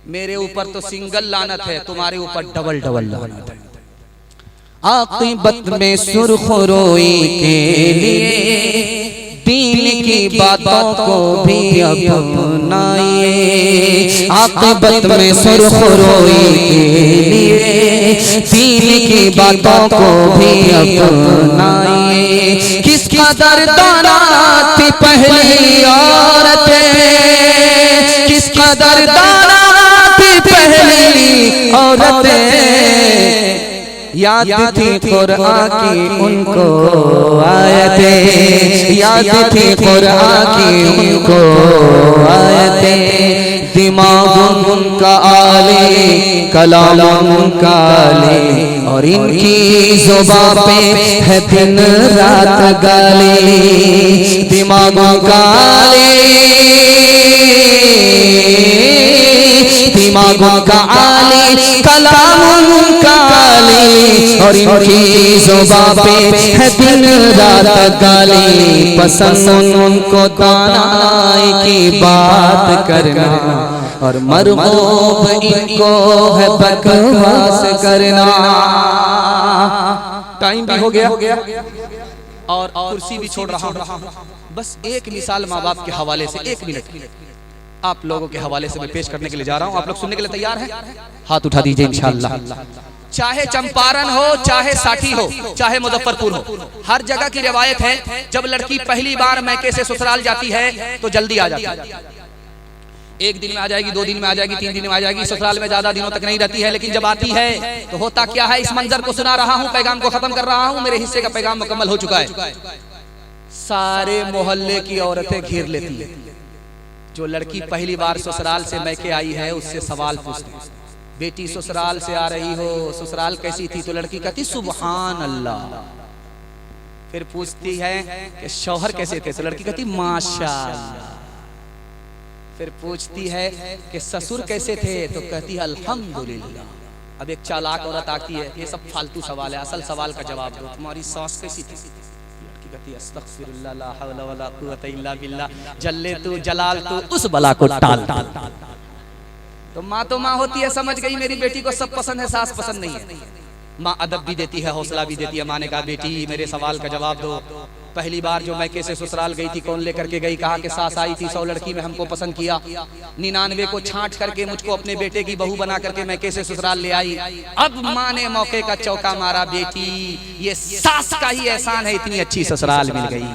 D: मेरे ऊपर तो सिंगल लानत है, तुम्हारे ऊपर डबल डबल लानत है।
C: आक़िबत में सुर्खरोई के लिए दीन की बातों को भी अपनाइए। आक़िबत में सुर्खरोई के लिए दीन की बातों को भी अपनाइए। किस कदर दाना थी पहली औरतें, किस कदर दाना थी पहली औरतें, याद थी कुरान की उनको आयतें, याद थी कुरान की उनको आयतें। दिमाग उनका आले, कलाम उनका आले, और इनकी ज़ुबान पे है दिन रात गाले। दिमाग उनका आले, दिमाग उनका आले, कलाम उनका आले, और इनकी ज़ुबान पे है दिन रात गाली। पसंद उनको दानाई की बात करना, और मरगूब इनको है बकवास करना।
D: टाइम भी हो गया और कुर्सी भी छोड़ रहा हूँ। बस एक मिसाल माँ बाप के हवाले से 1 मिनट आप लोगों के हवाले से मैं पेश करने के लिए जा रहा हूँ। आप लोग सुनने के लिए तैयार हैं? हाथ उठा दीजिए इंशाअल्लाह। चाहे चंपारण हो, चाहे साठी हो, चाहे मुजफ्फरपुर हो, हर जगह की रिवायत है, जब लड़की पहली बार मैके से ससुराल जाती है तो जल्दी आ जाती है। एक दिन में आ जाएगी, 2 दिन में आ जाएगी, 3 दिन में आ जाएगी, ससुराल में ज्यादा दिनों तक नहीं रहती है। लेकिन जब आती है तो होता क्या है, इस मंजर को सुना रहा हूँ, पैगाम को खत्म कर रहा हूँ, मेरे हिस्से का पैगाम मुकम्मल हो चुका है। सारे मोहल्ले की औरतें घेर लेती है। जो लड़की पहली बार ससुराल से मैके आई है उससे सवाल पूछती है, बेटी ससुराल से आ रही हो, ससुराल कैसी थी? तो लड़की कहती सुभान अल्लाह। फिर पूछती है कि शौहर कैसे थे? तो लड़की कहती माशाअल्लाह। फिर पूछती है कि ससुर कैसे थे? तो कहती है अल्हम्दुलिल्लाह। अब एक चालाक औरत आती है, ये सब फालतू सवाल है, असल सवाल का जवाब दो, तुम्हारी सास कैसी थी? लड़की कहती है अस्तगफिरुल्लाह ला हौला वला कुव्वता इल्ला बिल्लाह, जल्ले तू जलाल तू उस बला को टाल। तो माँ होती है, समझ गई मेरी बेटी को सब पसंद है, सास पसंद नहीं है। माँ अदब भी देती है, हौसला भी देती है। माँ ने कहा बेटी मेरे सवाल का जवाब दो, पहली बार जो मैके से ससुराल गई थी कौन लेकर के गई? कहा कि सास आई थी, 100 लड़की में हमको पसंद किया, 99 को छांट करके मुझको अपने बेटे की बहू बना करके मैके से ससुराल ले आई। अब माँ ने मौके का चौका मारा, बेटी ये सास का ही एहसान है, इतनी अच्छी ससुराल मिल गई,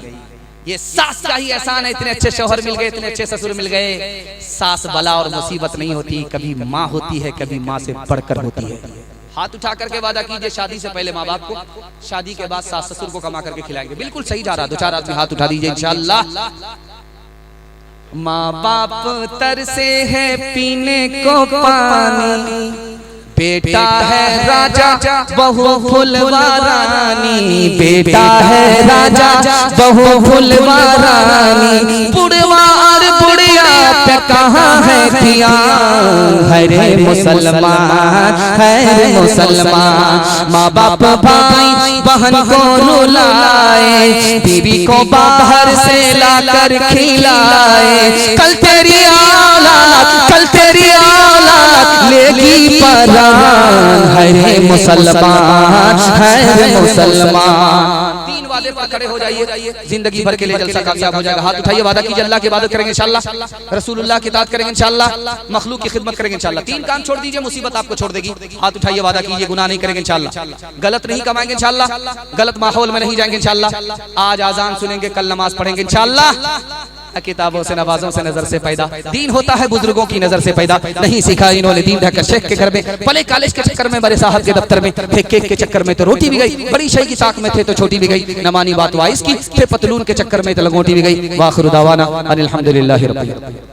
D: ये सास का ही एहसान है, इतने अच्छे शौहर मिल गए, इतने अच्छे ससुर मिल गए। सास बला और मुसीबत नहीं होती, कभी माँ होती है, कभी माँ से बढ़कर होती है। हाथ उठा करके वादा कीजिए शादी से पहले माँ बाप को, शादी के बाद सास ससुर को कमा करके खिलाएंगे। बिल्कुल सही जा रहा, 2-4 आदमी हाथ उठा दीजिए इंशाअल्लाह। माँ बाप तरसे है पीने को पानी, बेटा है राजा बहु फुलवारानी, बेटा है राजा बहु फुलवारानी, बुढ़वा और बुढ़िया पे कहाँ है ध्यान, हरे मुसलमान हरे मुसलमान। माँ बाप भाई बहन को रुलाए, बीवी को बाहर से लाकर खिलाए, कल तेरी औलाद कल तेरी औलाद लेगी परान, हरे मुसलमान हरे मुसलमान। 3 वादे पर खड़े हो जाइए, जिंदगी भर के लिए जलसा कामयाब हो जाएगा। हाथ उठाइए, वादा कीजिए अल्लाह की इबादत करेंगे इंशाअल्लाह, रसूलुल्लाह की इताअत करेंगे इंशाअल्लाह, मखलूक की खिदमत करेंगे इंशाअल्लाह। 3 काम छोड़ दीजिए, मुसीबत आपको छोड़ देगी। हाथ उठाइए, वादा कीजिए गुनाह नहीं करेंगे इंशाअल्लाह, गलत नहीं कमाएंगे इंशाअल्लाह, गलत माहौल में नहीं जाएंगे इंशाअल्लाह, आज आजान सुनेंगे कल नमाज पढ़ेंगे इंशाअल्लाह, किताबों से नवाजों से नजर से पैदा, दीन होता है बुजुर्गों की नजर से पैदा, नहीं सीखा इन्होंने दीन ढककर शेख के घर में, पले कॉलेज के चक्कर में, बड़े साहब के दफ्तर में, थे केक के चक्कर में तो रोटी भी गई, बड़ी शई की ताक में थे तो छोटी भी गई, न मानी बात वाइस की, थे पतलून के चक्कर में तो लंगोटी भी गई। वाखिर दावाना अनिल हम्दुलिल्लाहि रब्बिल आलमीन।